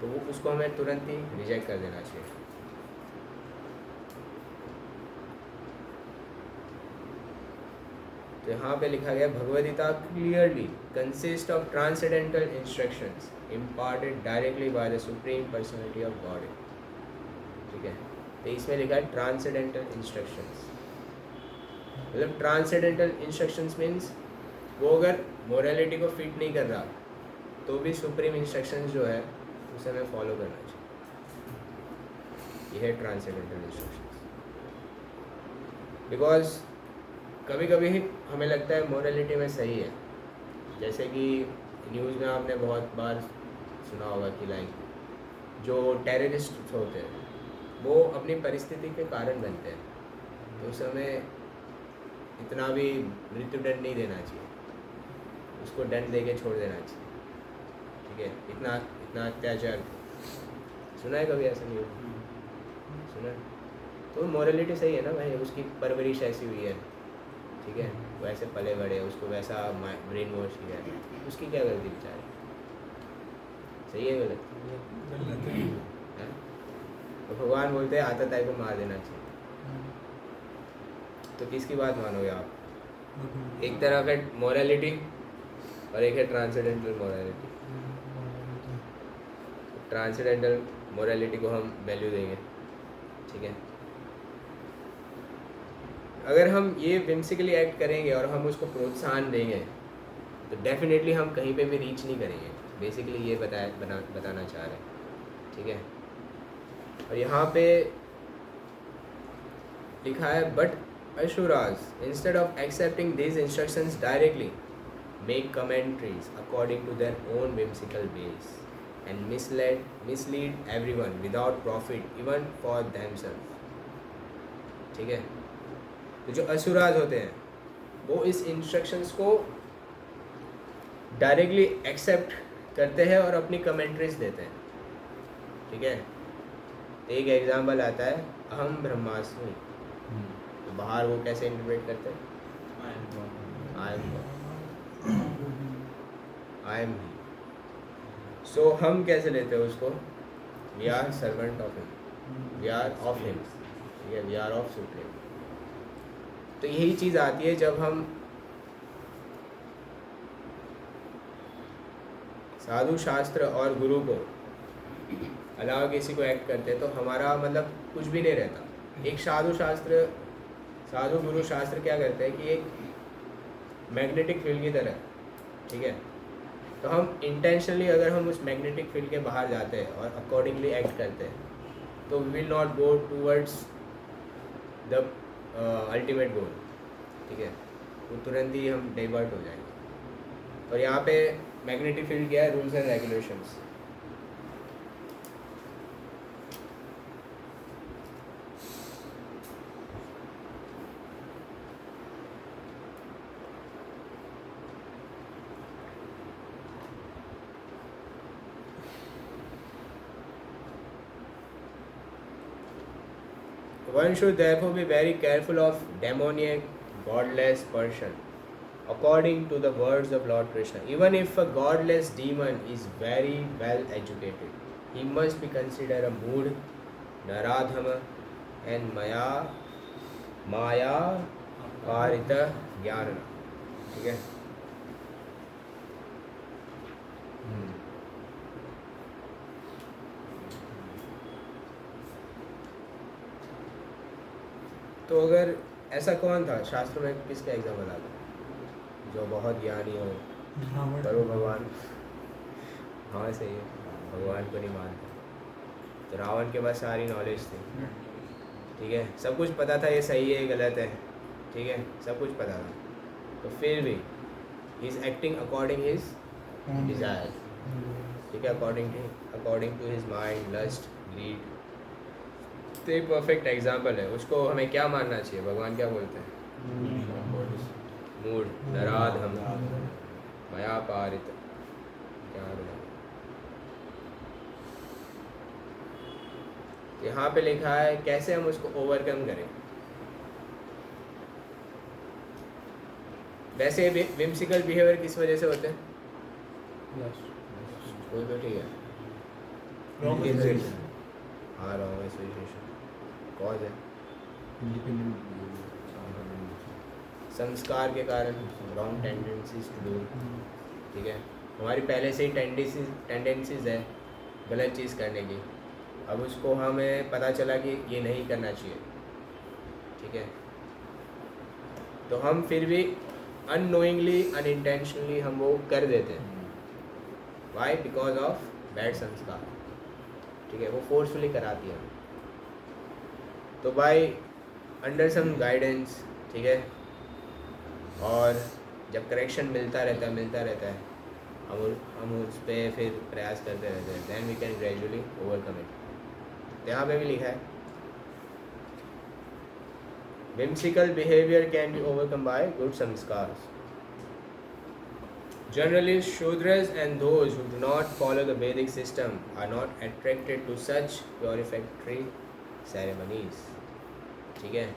तो वो उसको हमें तुरंत ही रिजेक्ट कर देना चाहिए। तो यहाँ पे लिखा गया Bhagavad Gita clearly consist of transcendental instructions imparted directly by the supreme personality of God, ठीक है। तो इसमें लिखा है ट्रांसेंडेंटल इंस्ट्रक्शंस, मतलब ट्रांसेंडेंटल इंस्ट्रक्शंस मीन्स वो अगर मोरालिटी को फिट नहीं कर रहा तो भी सुप्रीम इंस्ट्रक्शंस जो है उसे हमें फॉलो करना चाहिए। यह है ट्रांसेंडेंटल इंस्ट्रक्शंस। बिकॉज कभी कभी हमें लगता है मोरालिटी में सही है, जैसे कि न्यूज़ में आपने बहुत बार सुना होगा कि लाइक जो टेररिस्ट होते हैं वो अपनी परिस्थिति के कारण बनते हैं, तो उस समय इतना भी मृत्युदंड नहीं देना चाहिए, उसको दंड दे के छोड़ देना चाहिए, ठीक है। इतना अत्याचार सुना है कभी? ऐसा नहीं सुना है? तो मोरालिटी सही है ना भाई, उसकी परवरिश ऐसी हुई है, ठीक है, वैसे पले बड़े, उसको वैसा ब्रेन वॉश किया है, उसकी क्या गलती बेचारी? सही है गलत? है? तो भगवान बोलते हैं आता ताई को मार देना चाहिए, तो किसकी बात मानोगे आप? एक तरफ है मोरालिटी और एक है ट्रांसेंडेंटल मोरालिटी। ट्रांसेंडेंटल मोरालिटी को हम वैल्यू देंगे, ठीक है। अगर हम ये whimsically एक्ट करेंगे और हम उसको प्रोत्साहन देंगे तो डेफिनेटली हम कहीं पे भी रीच नहीं करेंगे, बेसिकली ये बताना चाह रहे हैं, ठीक है। और यहाँ पे लिखा है but asuras instead of accepting these instructions directly make commentaries according to their own whimsical ways and mislead everyone without profit even for themselves, ठीक है। तो जो असुराज होते हैं वो इस इंस्ट्रक्शंस को डायरेक्टली एक्सेप्ट करते हैं और अपनी कमेंट्रीज देते हैं, ठीक है। एक एग्जांपल आता है अहम ब्रह्मास्मि, तो बाहर वो कैसे इंटरप्रेट करते हैं? I am God, I am he. So हम कैसे लेते हैं उसको? We are servant of him, we are of him, ठीक है, वी आर ऑफ सुप्रीम। तो यही चीज़ आती है जब हम साधु शास्त्र और गुरु को अलावा किसी को एक्ट करते हैं, तो हमारा मतलब कुछ भी नहीं रहता। एक साधु गुरु शास्त्र क्या करते हैं कि एक मैग्नेटिक फील्ड की तरह, ठीक है, तो हम इंटेंशनली अगर हम उस मैग्नेटिक फील्ड के बाहर जाते हैं और अकॉर्डिंगली एक्ट करते हैं, तो we will not go towards the ultimate goal, ठीक है, वो तुरंत ही हम डाइवर्ट हो जाएंगे। और यहाँ पे मैग्नेटिक फील्ड क्या है? Rules and regulations. One should therefore be very careful of demoniac, godless person, according to the words of Lord Krishna. Even if a godless demon is very well educated, he must be considered a mood, naradhama, and maya karita jnana. ठीक है? तो अगर ऐसा कौन था शास्त्र में, किसका एग्जाम्पल आता है जो बहुत ज्ञानी हो, करो भगवान, हाँ सही है, भगवान को नहीं मानता, तो रावण के पास सारी नॉलेज थी, ठीक है, सब कुछ पता था ये सही है ये गलत है, ठीक है, सब कुछ पता था, तो फिर भी he is acting according his desire, ठीक है, according to his mind, lust, greed. तो एक परफेक्ट एग्जाम्पल है, उसको हमें क्या मानना चाहिए? भगवान क्या बोलते हैं? मूड, नराधम, मया पारित ज्ञान। यहाँ पे लिखा है कैसे हम उसको ओवरकम करें। वैसे विम्सिकल बिहेवियर किस वजह से होते हैं? कोई तो ठीक है, रॉन्ग एसोसिएशन, हाँ रॉन्ग एसोसिएशन कॉज है, संस्कार के कारण, रॉन्ग टेंडेंसीज टू डू, ठीक है, हमारी पहले से ही टेंडेंसीज है गलत चीज़ करने की, अब उसको हमें पता चला कि ये नहीं करना चाहिए, ठीक है, तो हम फिर भी अननोइंगली, अनइंटेंशनली हम वो कर देते हैं। वाई? बिकॉज ऑफ बैड संस्कार, ठीक है, वो फोर्सफुली कराती है। तो बाय अंडर सम गाइडेंस, ठीक है, और जब करेक्शन मिलता रहता है, हम उस पर फिर प्रयास करते रहते हैं, then we can gradually overcome it. यहाँ पे भी लिखा है whimsical behavior can be overcome by good samskars. Generally, Shudras and those who do not follow the Vedic system are not attracted to such purificatory ceremonies. ठीक है,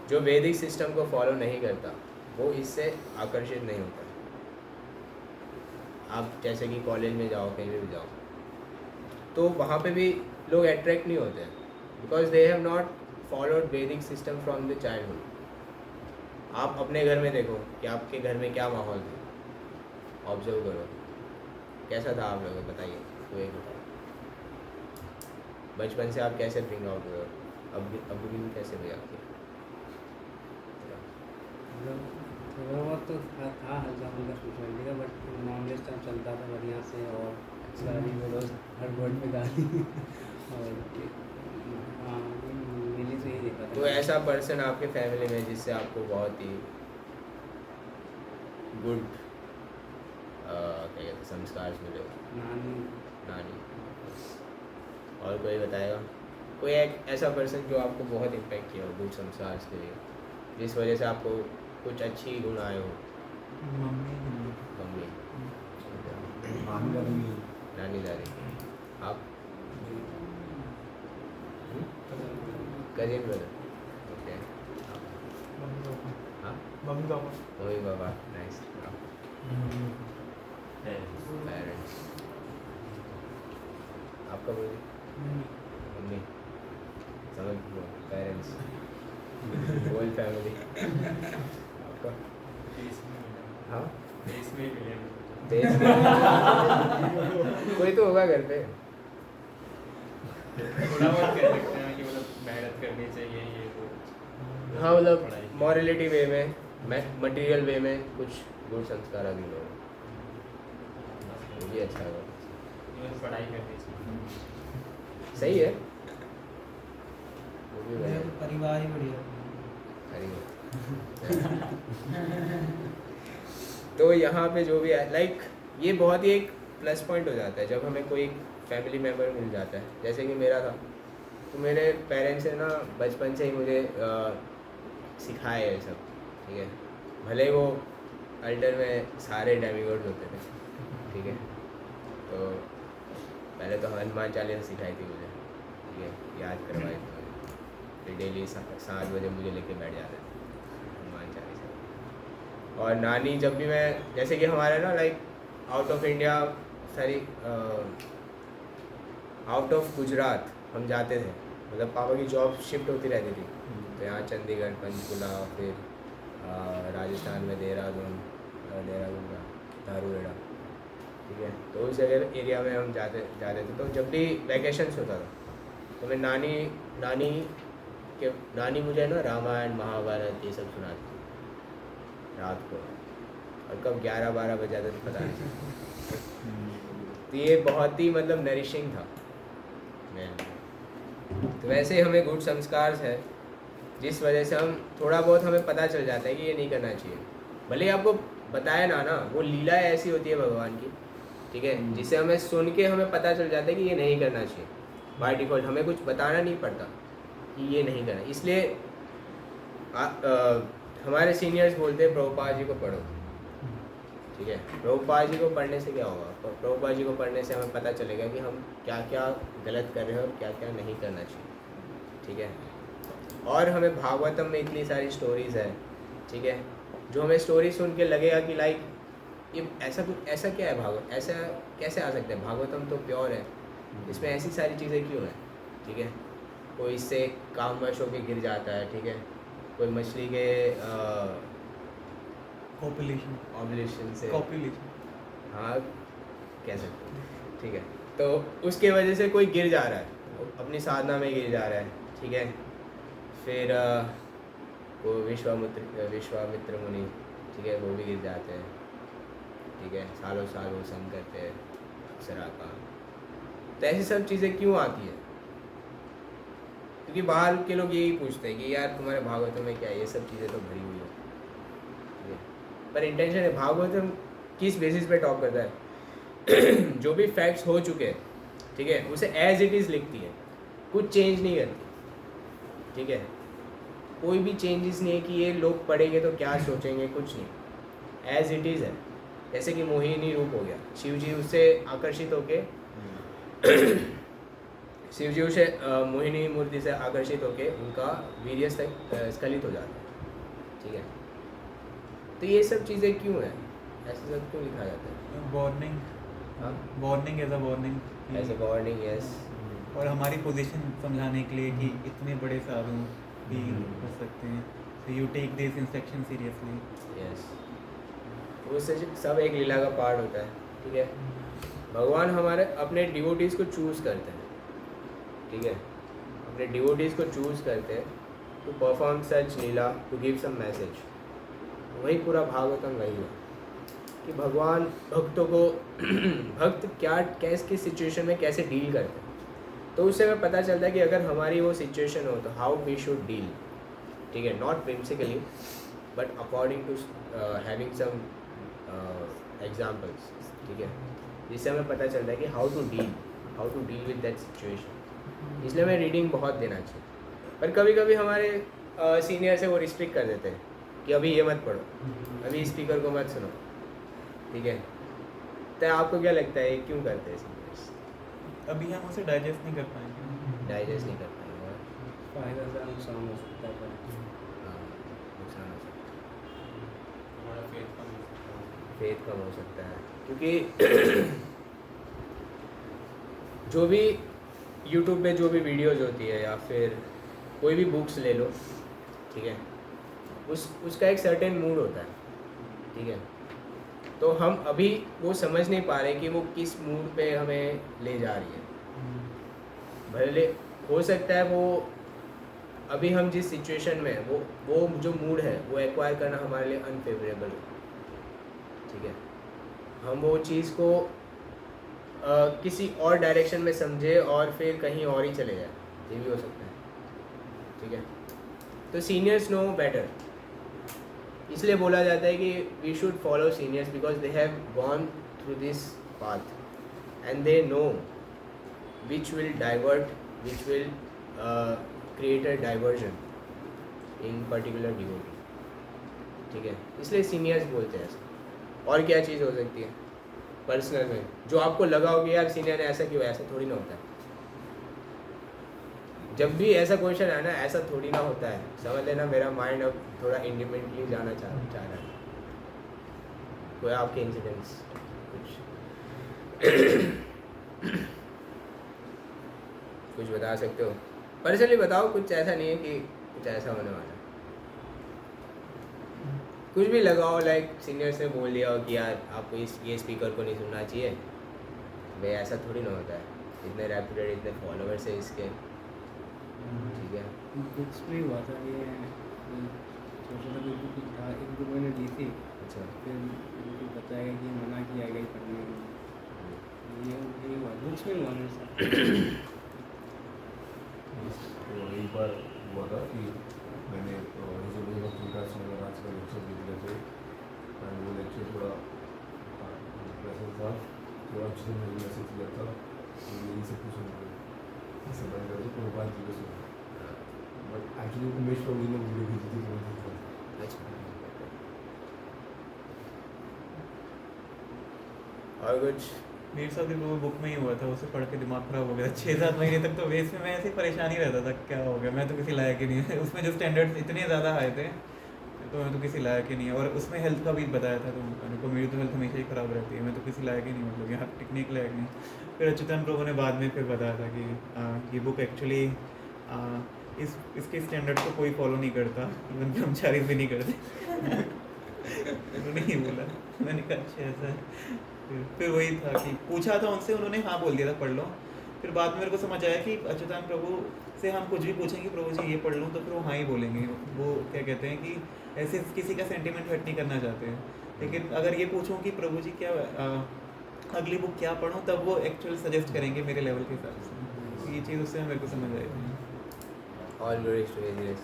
जो वैदिक system को फॉलो नहीं करता वो इससे आकर्षित नहीं होता। आप जैसे कि कॉलेज में जाओ, कहीं भी जाओ, तो वहाँ पे भी लोग अट्रैक्ट नहीं होते because they have not followed वैदिक सिस्टम फ्रॉम द चाइल्डहुड। आप अपने घर में देखो कि आपके घर में क्या माहौल था, ऑब्जर्व करो कैसा था आप लोग, बताइए तो एक बचपन से आप कैसे ब्रिंग आउट हुए, अब भी कैसे हुए आपके? थोड़ा बहुत तो था हल्का फुल्का सोशल का, बट नॉनवेज टाइम चलता था बढ़िया से, और सारी वो रोज हर वर्ड पे गाली और हाँ मिली से ही देखा था। तो ऐसा पर्सन आपके फैमिली में जिससे आपको बहुत ही गुड क्या कहते हैं संस्कार मिले? नानी। और कोई बताएगा? कोई एक ऐसा पर्सन जो आपको बहुत इम्पेक्ट किया हो गुड संस्कार के लिए, जिस वजह से आपको कुछ अच्छी गुण आए हो? मम्मी, नानी दादी। आप? Cousin brother. Mummy papa. Mummy papa, nice. Parents. आपका बोलिए। मम्मी, समझ लो, पेरेंट्स, होल फैमिली। आपका? हाँ, देश में मिले देश में कोई तो होगा घर पे। थोड़ा बहुत कह सकते हैं कि मतलब मेहनत करनी चाहिए ये वो। हाँ, मतलब पढ़ाई। मॉरलिटी वे में, मटेरियल वे में कुछ गुड संस्कार अभी लोग, वो भी अच्छा होगा। बस पढ़ाई करनी चाहिए। सही है, वो भी मेरा बढ़िया तो परिवार ही बढ़िया। है। तो यहाँ पे जो भी है, लाइक ये बहुत ही एक प्लस पॉइंट हो जाता है जब हमें कोई फैमिली मेम्बर मिल जाता है, जैसे कि मेरा था। तो मेरे पेरेंट्स ने ना बचपन से ही मुझे सिखाया है ये सब, ठीक है। भले ही वो अल्टर में सारे डेमीगॉड्स होते थे, ठीक है। तो पहले तो हनुमान चालीसा सिखाई थी मुझे, ठीक है, याद करवाई थी मुझे। फिर डेली 7 बजे मुझे लेके बैठ जाते थे हनुमान चालीसा। और नानी जब भी मैं, जैसे कि हमारा ना लाइक आउट ऑफ इंडिया, सारी आउट ऑफ गुजरात हम जाते थे, मतलब पापा की जॉब शिफ्ट होती रहती थी। तो यहाँ चंडीगढ़, पंचकुला, फिर राजस्थान में देहरादून का धारूहेड़ा, ठीक है। तो उस जगह एरिया में हम जाते थे। तो जब भी वैकेशंस होता था तो मैं नानी मुझे ना रामायण, महाभारत ये सब सुनाती थी रात को, और कब 11-12 बज जाते थे पता नहीं। तो ये बहुत ही मतलब नरिशिंग था मेरे लिए। तो वैसे ही हमें गुड संस्कार है, जिस वजह से हम थोड़ा बहुत हमें पता चल जाता है कि ये नहीं करना चाहिए। भले ही आपको बताया ना, वो लीला ऐसी होती है भगवान की, ठीक है, जिसे हमें सुन के हमें पता चल जाता है कि ये नहीं करना चाहिए। बाय डिफ़ॉल्ट हमें कुछ बताना नहीं पड़ता कि ये नहीं करना। इसलिए हमारे सीनियर्स बोलते हैं प्रभुपाद जी को पढ़ो, ठीक है। प्रभुपाद जी को पढ़ने से क्या होगा? प्रभुपाद जी को पढ़ने से हमें पता चलेगा कि हम क्या क्या गलत कर रहे हैं और क्या क्या नहीं करना चाहिए, ठीक है। और हमें भागवतम में इतनी सारी स्टोरीज़ है, ठीक है, जो हमें स्टोरी सुन के लगेगा कि लाइक ये ऐसा क्या है, भागवत ऐसा कैसे आ सकता है? भागवतम तो प्योर है, इसमें ऐसी सारी चीज़ें क्यों हैं, ठीक है। कोई इससे कामवश होके गिर जाता है, ठीक है, कोई मछली के ऑब्लिशन से, हाँ कह सकते हैं, ठीक है। तो उसके वजह से कोई गिर जा रहा है, अपनी साधना में गिर जा रहा है, ठीक है। फिर वो विश्वामित्र मुनि, ठीक है, वो भी गिर जाते हैं, ठीक है, सालों साल वो संग करते हैं अप्सरा का। तो ऐसी सब चीज़ें क्यों आती है? क्योंकि बाहर के लोग यही पूछते हैं कि यार तुम्हारे भागवतम में क्या है, ये सब चीज़ें तो भरी हुई है, ठीक है। पर इंटेंशन है, भागवतम किस बेसिस पे टॉक करता है? जो भी फैक्ट्स हो चुके हैं, ठीक है, उसे एज इट इज़ लिखती है, कुछ चेंज नहीं करती, ठीक है। कोई भी चेंजेस नहीं है कि ये लोग पढ़ेंगे तो क्या सोचेंगे, कुछ नहीं, एज इट इज़ है। जैसे कि मोहिनी रूप हो गया, शिव जी उससे आकर्षित होके शिव जी उसे मोहिनी मूर्ति से आकर्षित होके उनका वीर्य स्खलित हो जाता है, ठीक है। तो ये सब चीज़ें क्यों हैं, ऐसे सब क्यों लिखा जाता है? वार्निंग, हाँ, warning as a warning, as a warning, yes. और हमारी पोजीशन समझाने के लिए कि इतने बड़े साधु भी कर सकते हैं, so you take this instruction seriously. Yes, उससे सब एक लीला का पार्ट होता है, ठीक है। भगवान हमारे अपने डिवोटीज़ को चूज़ करते हैं, ठीक है, अपने डिवोटीज़ को चूज़ करते हैं to perform such lila, to give some message. वही पूरा भागवतम वही है कि भगवान भक्तों को भक्त क्या किस सिचुएशन में कैसे डील करते हैं। तो उससे हमें पता चलता है कि अगर हमारी वो सिचुएशन हो तो हाउ वी शुड डील, ठीक है, not principally but according to having some examples, ठीक है, जिससे हमें पता चलता है कि how to deal with that situation. इसलिए हमें रीडिंग बहुत देना चाहिए। पर कभी कभी हमारे सीनियर से वो रिस्ट्रिक्ट कर देते हैं कि अभी ये मत पढ़ो, अभी स्पीकर को मत सुनो, ठीक है। तो आपको क्या लगता है क्यों करते हैं सीनियर्स? अभी हम उसे डाइजेस्ट नहीं कर पाएंगे, डाइजेस्ट नहीं कर पाएंगे और फायदा ज़्यादा नुकसान हो सकता है। हाँ, नुकसान हो सकता है। फेथ कम हो सकता है, क्योंकि जो भी यूट्यूब पे जो भी वीडियोज़ होती है या फिर कोई भी बुक्स ले लो, ठीक है, उसका एक सर्टेन मूड होता है, ठीक है, तो हम अभी वो समझ नहीं पा रहे कि वो किस मूड पे हमें ले जा रही है। भले हो सकता है वो अभी हम जिस सिचुएशन में हैं, वो जो मूड है वो एक्वायर करना हमारे लिए अनफेवरेबल है, ठीक है, हम वो चीज़ को किसी और डायरेक्शन में समझे और फिर कहीं और ही चले जाए, ये भी हो सकता है, ठीक है। तो सीनियर्स नो बेटर, इसलिए बोला जाता है कि we should follow seniors because they have gone through this path and they know which will divert, which will create a diversion in particular devotee, ठीक है, इसलिए सीनियर्स बोलते हैं ऐसा। और क्या चीज़ हो सकती है पर्सनल में जो आपको लगा हो कि यार सीनियर ने ऐसा क्यों, ऐसा थोड़ी ना होता है। जब भी ऐसा क्वेश्चन है ना, ऐसा थोड़ी ना होता है, समझ लेना मेरा माइंड अब थोड़ा इंडिपेंडेंटली जाना चाह रहा है। कोई आपके इंसिडेंट्स कुछ बता सकते हो? पर्सनली बताओ, कुछ ऐसा नहीं है कि कुछ ऐसा होने वाला है, कुछ भी लगाओ, लाइक सीनियर्स ने बोल दिया हो कि यार आपको ये स्पीकर को नहीं सुनना चाहिए, भाई ऐसा थोड़ी ना होता है, इतने रेपुटेड, इतने फॉलोअर्स है इसके, ठीक है। बुक्स में हुआ था ये, सोचा था कोई बुक एक बुक मैंने दी थी, अच्छा, फिर उनको बताया कि मना किया गया पढ़ने के लिए, ये हुआ बुक्स में हुआ मेरे साथ। तो एक बार हुआ था कि मैंने रिजर्वेशन ऑफ पॉडकास्ट में आज का लेक्चर देख लिया थे, एंड वो लेक्चर थोड़ा प्रेजेंट था, थोड़ा अच्छे से मैंने मैसेज किया था, तो यही सब कुछ सुन समझ कर तो कोई बात नहीं सुना, बट एक्चुअली उमेश प्रभु ने वीडियो भेजी थी तो मैं अच्छा, और कुछ? मेरे साथ भी वो बुक में ही हुआ था, उसे पढ़ के दिमाग खराब हो गया 6-7 महीने तक, तो वेस्ट में मैं ऐसे ही परेशान ही रहता था, क्या हो गया, मैं तो किसी लायक ही नहीं है। उसमें जो स्टैंडर्ड्स इतने ज़्यादा आए थे तो मैं तो किसी लायक ही नहीं है, और उसमें हेल्थ का भी बताया था, तो मैंने को मेरी तो हेल्थ हमेशा ही ख़राब रहती है, मैं तो किसी लायक ही नहीं, मतलब यहाँ टिकने के लायक नहीं। फिर अच्युतन प्रभु ने बाद में फिर बताया था कि ये बुक एक्चुअली इसके स्टैंडर्ड को कोई फॉलो नहीं करता, इवन कर्मचारी भी नहीं करते। उन्होंने ही बोला, मैंने कहा अच्छा ऐसा है। फिर वही था कि पूछा था उनसे, उन्होंने हाँ बोल दिया था पढ़ लो। फिर बाद में मेरे को समझ आया कि अच्युतान प्रभु से हम कुछ भी पूछेंगे, प्रभु जी ये पढ़ लूँ, तो फिर वो हाँ ही बोलेंगे। वो क्या कहते हैं कि ऐसे किसी का सेंटिमेंट हर्ट नहीं करना चाहते हैं, लेकिन अगर ये पूछूँ कि प्रभु जी क्या अगली बुक क्या पढ़ूँ, तब वो एक्चुअल सजेस्ट करेंगे मेरे लेवल के हिसाब से। तो ये चीज़ उससे मेरे को समझ आई थी। All glories to his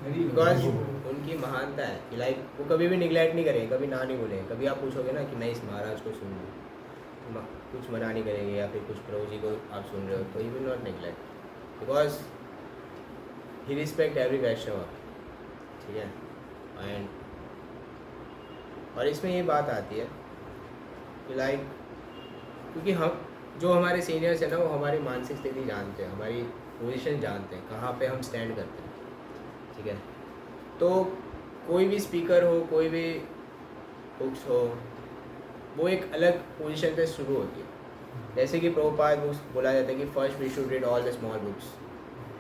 because उनकी महानता है कि लाइक वो कभी भी निगलेक्ट नहीं करेंगे, कभी ना नहीं बोलेंगे। कभी आप पूछोगे ना कि मैं इस महाराज को सुन लूँ, कुछ मना नहीं करेंगे, या फिर कुछ प्रभु जी को आप सुन रहे हो तो he will not neglect, because he respect every Vaishnava, ठीक है। एंड और इसमें ये बात आती है कि लाइक क्योंकि हम जो हमारे सीनियर्स हैं ना, वो हमारी मानसिक स्थिति जानते हैं, हमारी पोजीशन जानते हैं, कहाँ पे हम स्टैंड करते हैं, ठीक है। तो कोई भी स्पीकर हो, कोई भी बुक्स हो, वो एक अलग पोजीशन पे शुरू होती है। जैसे कि प्रभुपाद बुक्स बोला जाता है कि first we should read all the small books,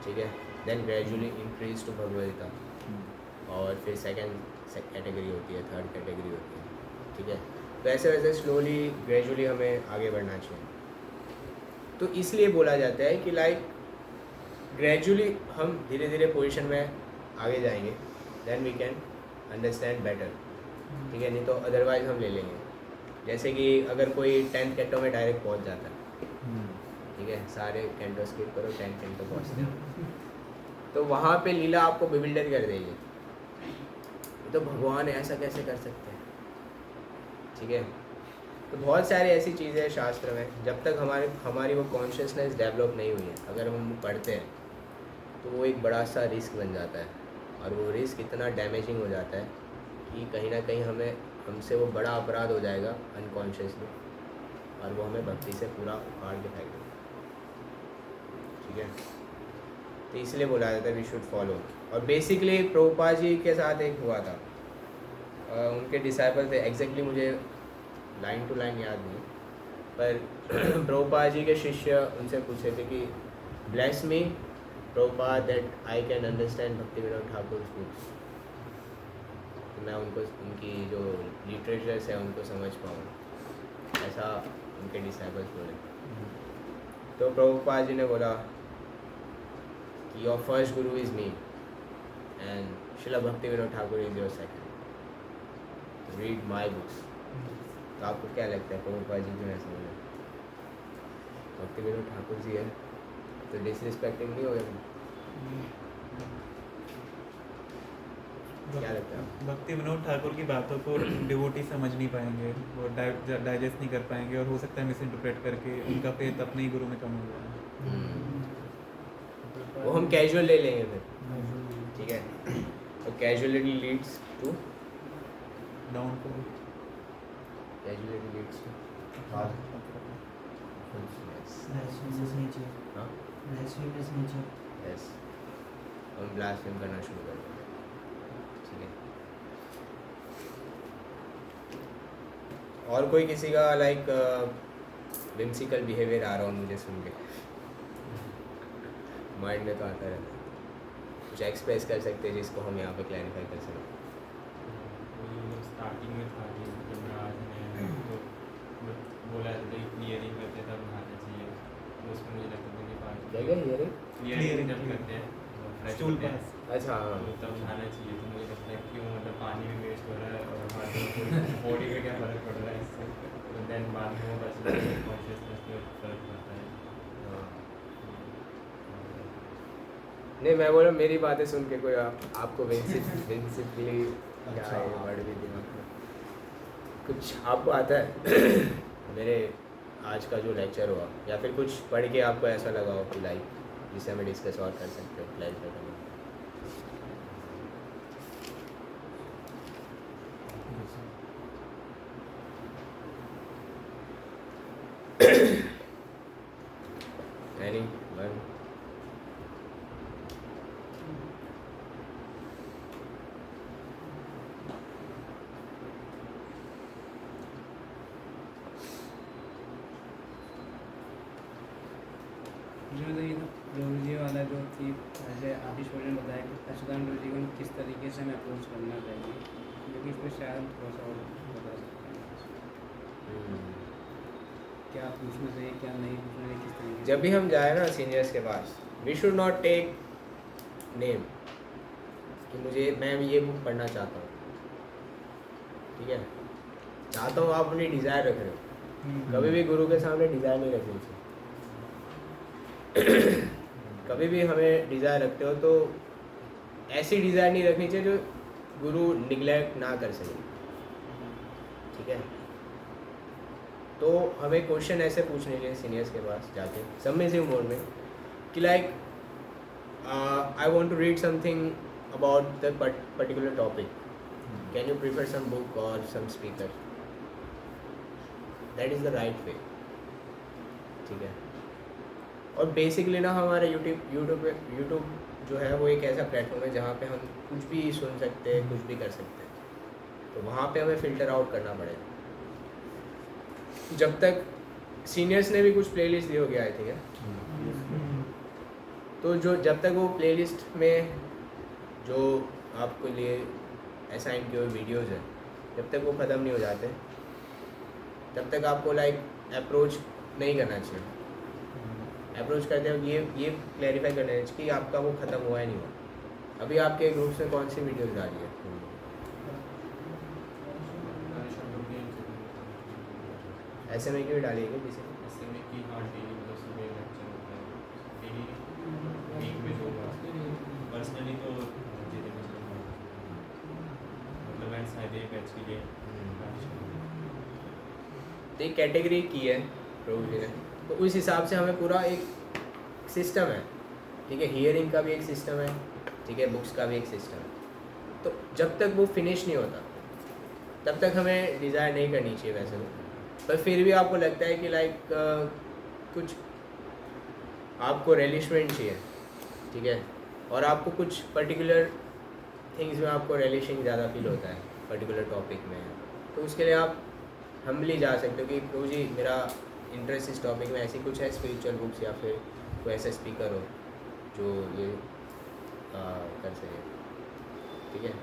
ठीक है, then gradually increase to Bhagavad Gita, और फिर सेकंड कैटेगरी होती है, थर्ड कैटेगरी होती है, ठीक है। वैसे वैसे स्लोली ग्रेजुअली हमें आगे बढ़ना चाहिए। तो इसलिए बोला जाता है कि लाइक ग्रेजुअली हम धीरे धीरे पोजीशन में आगे जाएंगे, then we can understand better, ठीक है। नहीं तो अदरवाइज हम ले लेंगे। जैसे कि अगर कोई 10th कैंटो में डायरेक्ट पहुंच जाता है, ठीक है, सारे कैंटो स्किप करो, 10th कैंटो पहुँचते हो, तो वहाँ पे लीला आपको बिविल्डर कर देगी, तो भगवान ऐसा कैसे कर सकते हैं, ठीक है। तो बहुत सारी ऐसी चीज़ें हैं शास्त्र में, जब तक हमारी वो कॉन्शियसनेस डेवलप नहीं हुई है, अगर हम पढ़ते हैं तो वो एक बड़ा सा रिस्क बन जाता है, और वो रिस्क इतना डैमेजिंग हो जाता है कि कहीं ना कहीं हमसे वो बड़ा अपराध हो जाएगा अनकॉन्शियसली, और वो हमें भक्ति से पूरा उखाड़ के फेंक देगा, ठीक है। तो इसलिए बोला जाता है वी शुड फॉलो। और बेसिकली प्रभुपाद जी के साथ एक हुआ था उनके डिसाइपल थे, एग्जैक्टली मुझे लाइन टू लाइन याद नहीं, पर प्रभुपाद जी के शिष्य उनसे पूछे थे कि bless me Prabhupada that I can understand भक्ति विनोद ठाकुर बुक्स, तो मैं उनको उनकी जो लिटरेचर्स है उनको समझ पाऊँ, ऐसा उनके डिसाइपल्स बोले। तो प्रभुपाद जी ने बोला कि your first Guru is me and Srila भक्ति Vinod Thakur is your second, read my books. तो आपको क्या लगता है प्रभुपाद जी क्यों ऐसा बोले? भक्ति विनोद ठाकुर जी है तो डिसरिस्पेक्टिंग नहीं हो गया? क्या लगता है? भक्ति विनोद ठाकुर की बातों को डिवोटी समझ नहीं पाएंगे, वो डाइजेस्ट नहीं कर पाएंगे, और हो सकता है मिस इंटरप्रेट करके उनका फेथ अपने ही गुरु में कम हो जाए। वो हम कैजुअल ले लेंगे फिर, ठीक है? तो casualty leads to downfall. Casualty leads to Blasphemous nature. हाँ Blasphemous nature. यस, हम ब्लास्फेम करना शुरू कर देंगे, ठीक है? और कोई किसी का लाइक विम्सिकल बिहेवियर आ रहा हो मुझे सुन के, माइंड में तो आता रहता है, कुछ एक्सप्रेस कर सकते हैं जिसको हम यहाँ पे क्लैरिफाई कर सकें? स्टार्टिंग में था कि जब मैं आज मैं तो बोला था क्लियरिंग करते तब नहाना चाहिए, तो उसमें मुझे लगता था कि पानी जगह हियरिंग क्लियरिंग जब करते हैं तो फ्रेश स्टूल होते हैं पास। अच्छा हाँ, तो तब नहाना चाहिए। तो मुझे लगता है क्यों, मतलब पानी भी वेस्ट हो रहा है और हमारे बॉडी पे क्या फ़र्क पड़ रहा है इससे, तो देन बाद में वो बचता है कॉन्शियसनेस में फ़र्क पड़ता है। हाँ। नहीं मैं बोला मेरी बातें सुन के कोई आपको विंसिकली क्या है वर्ड भी दिमाग में कुछ आपको आता है? मेरे आज का जो लेक्चर हुआ या फिर कुछ पढ़ के आपको ऐसा लगा हो कि लाइक जिसे हमें डिस्कस और कर सकते हो, क्लैरिफाई करना? Anyone? जो ये प्रभु जी वाला जो कि जैसे आतिश भोजन ने बताया कि सचिदानंद प्रभु जी को किस तरीके से हमें अप्रोच करना चाहिए, लेकिन इस पर शायद थोड़ा सा और बता सकते हैं क्या पूछना चाहिए क्या नहीं पूछना चाहिए, किस तरीके से। जब भी हम जाए ना सीनियर्स के पास, we should not take name कि मुझे मैं ये बुक पढ़ना चाहता हूँ, ठीक है? चाहता हूँ आप अपनी डिज़ायर रख रहे हो, कभी भी गुरु के सामने डिज़ायर नहीं रखनी चाहिए। कभी भी हमें डिज़ायर रखते हो तो ऐसी डिज़ायर नहीं रखनी चाहिए जो गुरु निगलेक्ट ना कर सके, ठीक है? तो हमें क्वेश्चन ऐसे पूछने चाहिए सीनियर्स के पास जाके सबमिसिव मोड में कि like I want to read something about the particular topic, can you prefer some book और some speaker? That is the right way, ठीक है? और बेसिकली ना हमारा यूट्यूब जो है वो एक ऐसा प्लेटफॉर्म है जहाँ पे हम कुछ भी सुन सकते हैं, कुछ भी कर सकते हैं, तो वहाँ पे हमें फ़िल्टर आउट करना पड़ेगा। जब तक सीनियर्स ने भी कुछ प्लेलिस्ट दी होगी आई थिंक है, तो जो जब तक वो प्लेलिस्ट में जो आपके लिए असाइन किए हुए वीडियोज़ हैं जब तक वो ख़त्म नहीं हो जाते तब तक आपको लाइक अप्रोच नहीं करना चाहिए। अप्रोच करते हो ये क्लैरिफाई करना चाहिए कि आपका वो ख़त्म हुआ है नहीं हुआ। अभी आपके ग्रुप्स में कौन सी वीडियोस डाली है? ऐसे में क्यों डाली है किसी ने? ऐसे में कि हाँ डेली मतलब सुबह लेक्चर होता है, डेली वीक में जो हुआ पर्सनली तो मतलब मैं शायद एक बैच के लिए तो एक कैटेगरी की है प्रभु जी ने, तो उस हिसाब से हमें पूरा एक सिस्टम है, ठीक है? हियरिंग का भी एक सिस्टम है, ठीक है? बुक्स का भी एक सिस्टम है। तो जब तक वो फिनिश नहीं होता तब तक हमें डिज़ायर नहीं करनी चाहिए वैसे तो, पर फिर भी आपको लगता है कि लाइक कुछ आपको रिलिशमेंट चाहिए, ठीक है? और आपको कुछ पर्टिकुलर थिंग्स में आपको रिलेशन ज़्यादा फील होता है, पर्टिकुलर टॉपिक में है, तो उसके लिए आप हम्बली जा सकते हो कि प्रभु जी मेरा इंटरेस्ट इस टॉपिक में ऐसी कुछ है, स्पिरिचुअल बुक्स या फिर कोई ऐसा स्पीकर हो जो ये कर सके, ठीक है।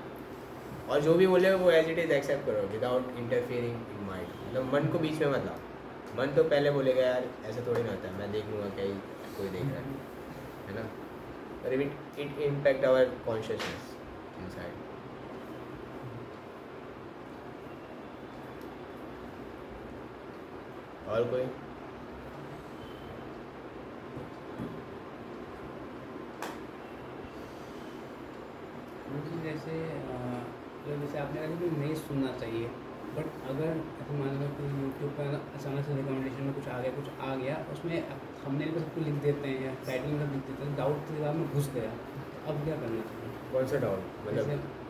और जो भी बोले वो एज इट इज़ एक्सेप्ट करो विदाउट इंटरफियरिंग इन माइंड, मतलब मन को बीच में मत लाओ। मन तो पहले बोलेगा यार ऐसा थोड़ी ना होता है, मैं देख लूँगा क्या कोई देख रहा है ना, पर it impact our consciousness inside. और कोई मुझे जैसे जैसे आपने कहा कि नहीं सुनना चाहिए, बट अगर ऐसे मान लो कि यूट्यूब पर अचानक से रिकमेंडेशन में कुछ आ गया उसमें हमने भी सब कुछ लिख देते हैं या टाइटल में लिख देते हैं, डाउट के दिमाग में घुस गया, अब क्या करना चाहिए? कौन सा डाउट? मतलब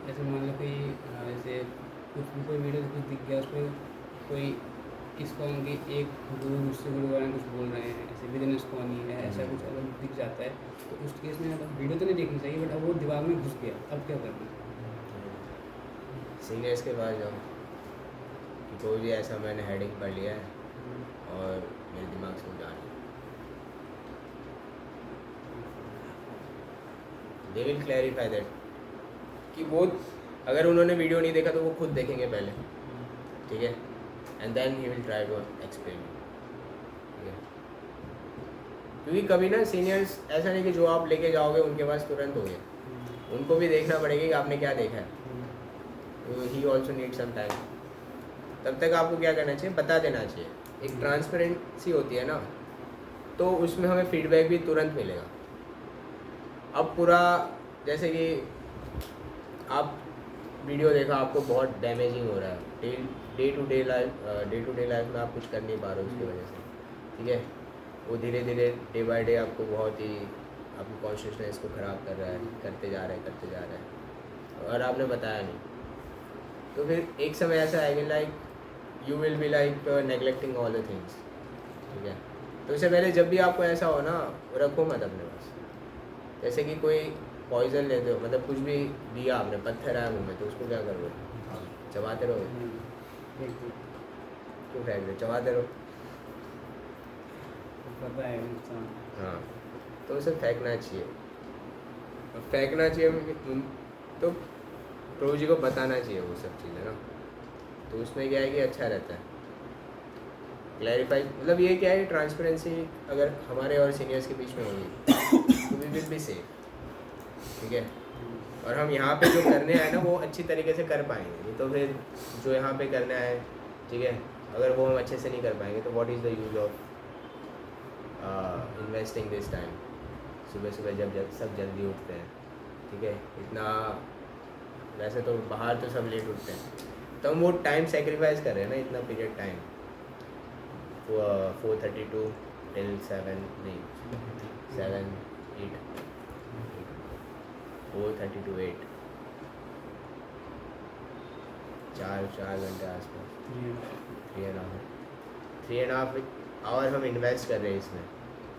जैसे मान लो कि जैसे कोई वीडियो कुछ दिख गया, उस पर कोई इस्कॉन की एक गुरु दूसरे गुरु वाले कुछ बोल रहे हैं, ऐसे विदिन इस्कॉन ही है, ऐसा कुछ अगर दिख जाता है तो उस केस में वीडियो तो नहीं देखनी चाहिए, बट अब वो दिमाग में घुस गया, अब क्या करना? सीनियर्स के पास जाओ कि कोई भी ऐसा मैंने हेडिंग पढ़ लिया है और मेरे दिमाग से जा रही, दे विल क्लैरिफाई दैट कि वो अगर उन्होंने वीडियो नहीं देखा तो वो खुद देखेंगे पहले, ठीक है, and then he will try to explain, ठीक है। क्योंकि कभी ना सीनियर्स ऐसा नहीं कि जो आप लेके जाओगे उनके पास तुरंत हो गया, उनको भी देखना पड़ेगा कि आपने क्या देखा है, तो he also need some time. तब तक आपको क्या करना चाहिए, बता देना चाहिए, एक ट्रांसपेरेंसी होती है ना, तो उसमें हमें फीडबैक भी तुरंत मिलेगा। अब पूरा जैसे कि आप वीडियो देखा, आपको बहुत डैमेजिंग हो रहा है, डे टू डे लाइफ में आप कुछ कर नहीं पा रहे हो उसकी वजह से, ठीक है, वो धीरे धीरे डे बाय डे आपको बहुत ही आपकी कॉन्शियसनेस को ख़राब कर रहा है, करते जा रहा है और आपने बताया नहीं, तो फिर एक समय ऐसा आएगा like you will be like neglecting all the things, ठीक है। तो उससे पहले जब भी आपको ऐसा हो ना, रखो मत अपने पास। जैसे कि कोई पॉइजन लेते हो, मतलब कुछ भी दिया आपने, पत्थर आया मुँह में, तो उसको क्या करोगे, चबाते रहोगे, क्यों फेंक दो, चबाते रहो, पता है नुकसान। हाँ, तो उसे फेंकना चाहिए, तो प्रभु जी को बताना चाहिए वो सब चीज़ें ना, तो उसमें क्या है कि अच्छा रहता है क्लैरिफाई, मतलब ये क्या है, ट्रांसपेरेंसी अगर हमारे और सीनियर्स के बीच में होगी तो वी विल बी सेफ, ठीक है। और हम यहाँ पे जो करने आए ना वो अच्छी तरीके से कर पाएंगे, नहीं तो फिर जो यहाँ पे करना है, ठीक है, अगर वो हम अच्छे से नहीं कर पाएंगे तो what is the use of investing this time. सुबह सुबह जब सब जल्दी उठते हैं, ठीक है, इतना वैसे तो बाहर तो सब लेट उठते हैं, तो हम वो टाइम सेक्रीफाइस कर रहे हैं ना, इतना पीरियड टाइम, 4:32 till 7 नहीं 7 8 4:30 to 8 चार घंटे आसपास, 3.5 आवर हम इन्वेस्ट कर रहे हैं इसमें,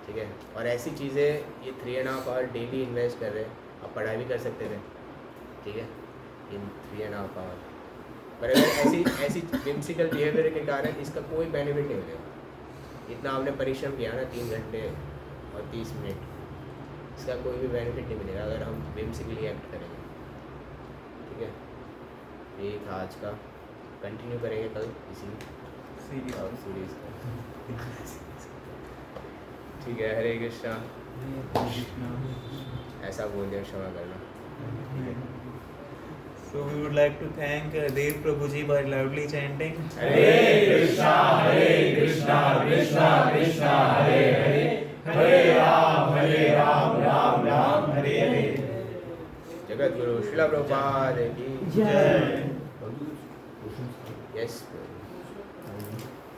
ठीक है। और ऐसी चीज़ें ये 3.5 आवर डेली इन्वेस्ट कर रहे हैं, आप पढ़ाई भी कर सकते थे, ठीक है, इन 3.5 आवर, पर अगर ऐसी विम्सिकल बिहेवियर के कारण इसका कोई बेनिफिट नहीं मिलेगा। इतना आपने परिश्रम किया ना 3 घंटे और 30 मिनट, इसका कोई भी बेनिफिट नहीं मिलेगा अगर हम विम्सिकली एक्ट करेंगे, ठीक है। यही था आज का, कंटिन्यू करेंगे कल इसी सीरीज का, ठीक है। हरे कृष्णा, ऐसा बोल दिया, क्षमा करना। So we would like to thank Dev Prabhuji by loudly chanting Hare Krishna, Krishna Krishna, Hare Hare, Hare Ram, Ram Ram, Hare Hare. Jagat Guru Srila Prabhupada की जय। यस,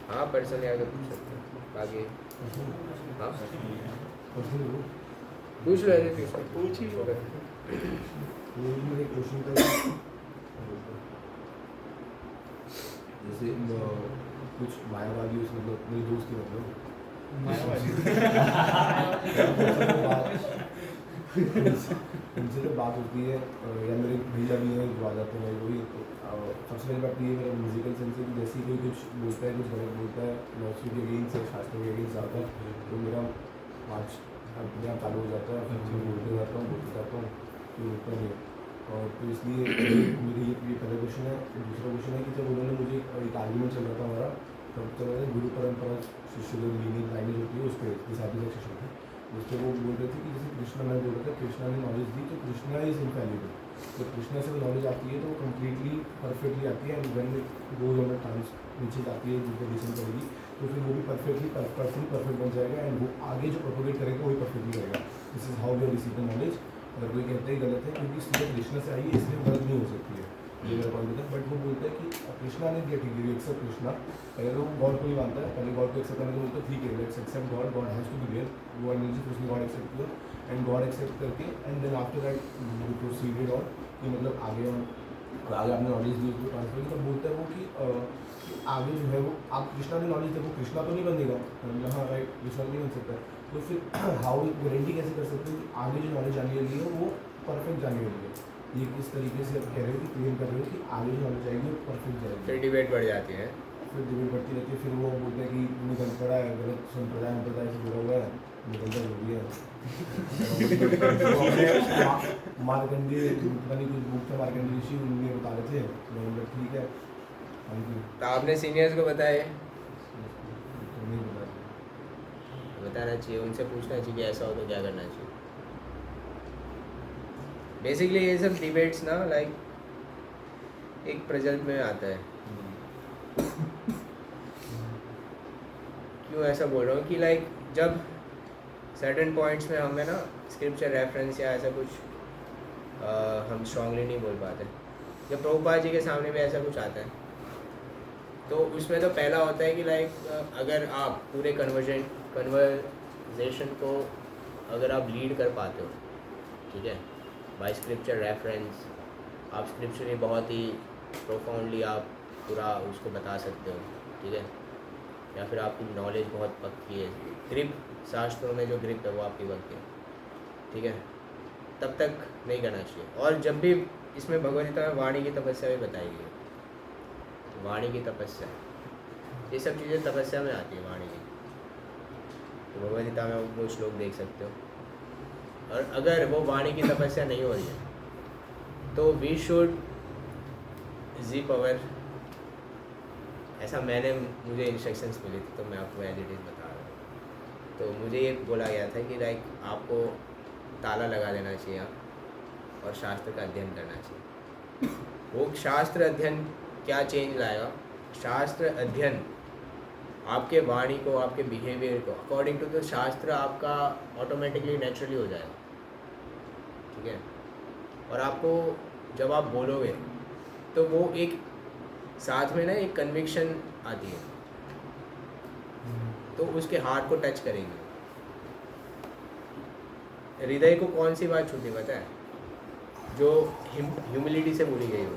हाँ पर्सनली आगे पूछ सकते हैं, बाकी हाँ पूछ लो, ऐसे पूछ ही लो। मेरे क्वेश्चन का जैसे कुछ मायावादी उस मतलब मेरे दोस्त के मतलब उनसे जब बात होती है या मेरे भैया भी हैं जो आ जाते हैं वही तो सबसे पहली बात ये मेरा म्यूजिकल सेंस है कि जैसे ही कोई कुछ बोलता है कुछ गलत बोलता है फिलोसफी के अगेंस्ट है शास्त्रों के अगेंस्ट आता है तो मेरा आज अपने आप चालू हो जाता है फिर बोलते जाता हूँ फिर होता नहीं है। और तो इसलिए मेरी ये पहला क्वेश्चन है। दूसरा क्वेश्चन है कि जब उन्होंने मुझे एक आर्ग्यूमेंट चल रहा था हमारा तब तो मैंने गुरु परंपरा शिष्य जो लीनिंग लाइनेज होती है उस पर डिसाइपल सेक्शन थे उस पर वो बोल रहे थे कि जैसे कृष्णा मैं बोल रहा था कृष्णा ने नॉलेज दी तो कृष्णा इज इनफैलिबल। जब कृष्णा से नॉलेज आती है तो वो कम्प्लीटली परफेक्टली आती है and when goes on the trance नीचे जाती है जिसको डिसेंड करेगी तो फिर वो भी परफेक्टली परफेक्ट बन जाएगा एंड वो आगे जो प्रोपोगेट करेगा वही परफेक्टली रहेगा। This is how we receive the knowledge. अगर कोई कहता है गलत है क्योंकि सीधे कृष्णा से आई है इसलिए गलत नहीं हो सकती है ये मेरा पॉइंट है। बट वो बोलता है कि कृष्णा ने दिया ठीक है एक्सेप्ट कृष्णा पहले तो गॉड को ही मानता है पहले गॉड को एक्सेप्ट करने को बोलता है ठीक है let's accept God God has to be there वो एनर्जी फिर उसने गॉड एक्सेप्ट किया एंड गॉड एक्सेप्ट करके and then after that proceeded on कि मतलब आगे आपने नॉलेज दी उसको ट्रांसफर की। तब बोलता है वो कि आगे जो है वो आप कृष्णा ने नॉलेज देखो कृष्णा तो नहीं बनेगा हाँ राइट कृष्णा नहीं बन सकता तो फिर हाउ गारंटी कैसे कर सकते हैं कि आगे जो नॉलेज आने वाली है वो परफेक्ट जाने वाली है। ये किस तरीके से आप कह रहे हो कि क्लेम कर रहे हो कि आगे जो नॉलेज आएगी वो परफेक्ट जाएगी। फिर डिबेट बढ़ जाती है फिर डिबेट बढ़ती रहती है फिर वो बोलते हैं कि तुमने गलत पढ़ा है गलत संप्रदाय से जुड़ा हुआ है निकलता जरूरी है। मार्कंडेय पता नहीं कुछ बुक था मार्कंडेय ऋषि उनमें बता रहे थे मतलब ठीक है थैंक यू। तो आपने सीनियर्स को बताया नहीं बता बताना चाहिए उनसे पूछना चाहिए कि ऐसा हो तो क्या करना चाहिए। बेसिकली ये सब डिबेट्स ना लाइक एक प्रजल्ट में आता है। क्यों ऐसा बोल रहा हूँ कि लाइक जब सर्टेन पॉइंट्स में हमें ना स्क्रिप्चर रेफरेंस या ऐसा कुछ हम स्ट्रांगली नहीं बोल पाते। जब प्रभुपाद जी के सामने भी ऐसा कुछ आता है तो उसमें तो पहला होता है कि लाइक अगर आप पूरे कन्वर्जेशन को अगर आप लीड कर पाते हो ठीक है बाय स्क्रिप्चर रेफरेंस आप स्क्रिप्चरली बहुत ही प्रोफाउंडली आप पूरा उसको बता सकते हो ठीक है या फिर आपकी नॉलेज बहुत पक्की है ग्रिप शास्त्रों में जो ग्रिप है वो आपकी पक्की है ठीक है तब तक नहीं करना चाहिए। और जब भी इसमें भगवद गीता में वाणी की तपस्या भी बताई गई है वाणी की तपस्या ये सब चीज़ें तपस्या में आती है वाणी की तो भगवद गीता में वो श्लोक देख सकते हो। और अगर वो वाणी की तपस्या नहीं हो रही है तो वी शुड ज़ीप अवर ऐसा मुझे इंस्ट्रक्शंस मिली थी तो मैं आपको एज इट इज़ बता रहा हूँ। तो मुझे ये बोला गया था कि लाइक आपको ताला लगा देना चाहिए और शास्त्र का अध्ययन करना चाहिए। वो शास्त्र अध्ययन क्या चेंज लाएगा शास्त्र अध्ययन आपके वाणी को आपके बिहेवियर को अकॉर्डिंग टू द शास्त्र आपका ऑटोमेटिकली नेचुरली हो जाएगा ठीक है। और आपको जब आप बोलोगे तो वो एक साथ में ना एक कन्विक्शन आती है तो उसके हार्ट को टच करेंगे। हृदय को कौन सी बात छूती पता है जो ह्यूमिलिटी से बोली गई हो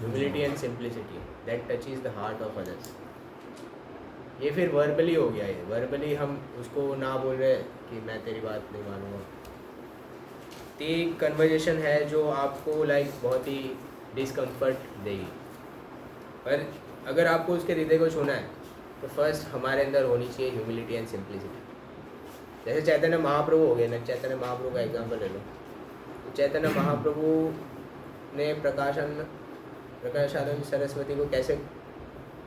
humility and simplicity that touches the heart of others. ये फिर वर्बली हो गया है वर्बली हम उसको ना बोल रहे कि मैं तेरी बात नहीं मानूंगा। तो ये कन्वर्जेशन है जो आपको लाइक बहुत ही डिस्कम्फर्ट देगी। पर अगर आपको उसके हृदय को छूना है तो फर्स्ट हमारे अंदर होनी चाहिए ह्यूमिलिटी एंड सिंप्लिसिटी। जैसे चैतन्य महाप्रभु हो गए ना चैतन्य महाप्रभु का एग्जांपल ले लो तो चैतन्य महाप्रभु ने प्रकाशानंद सरस्वती को कैसे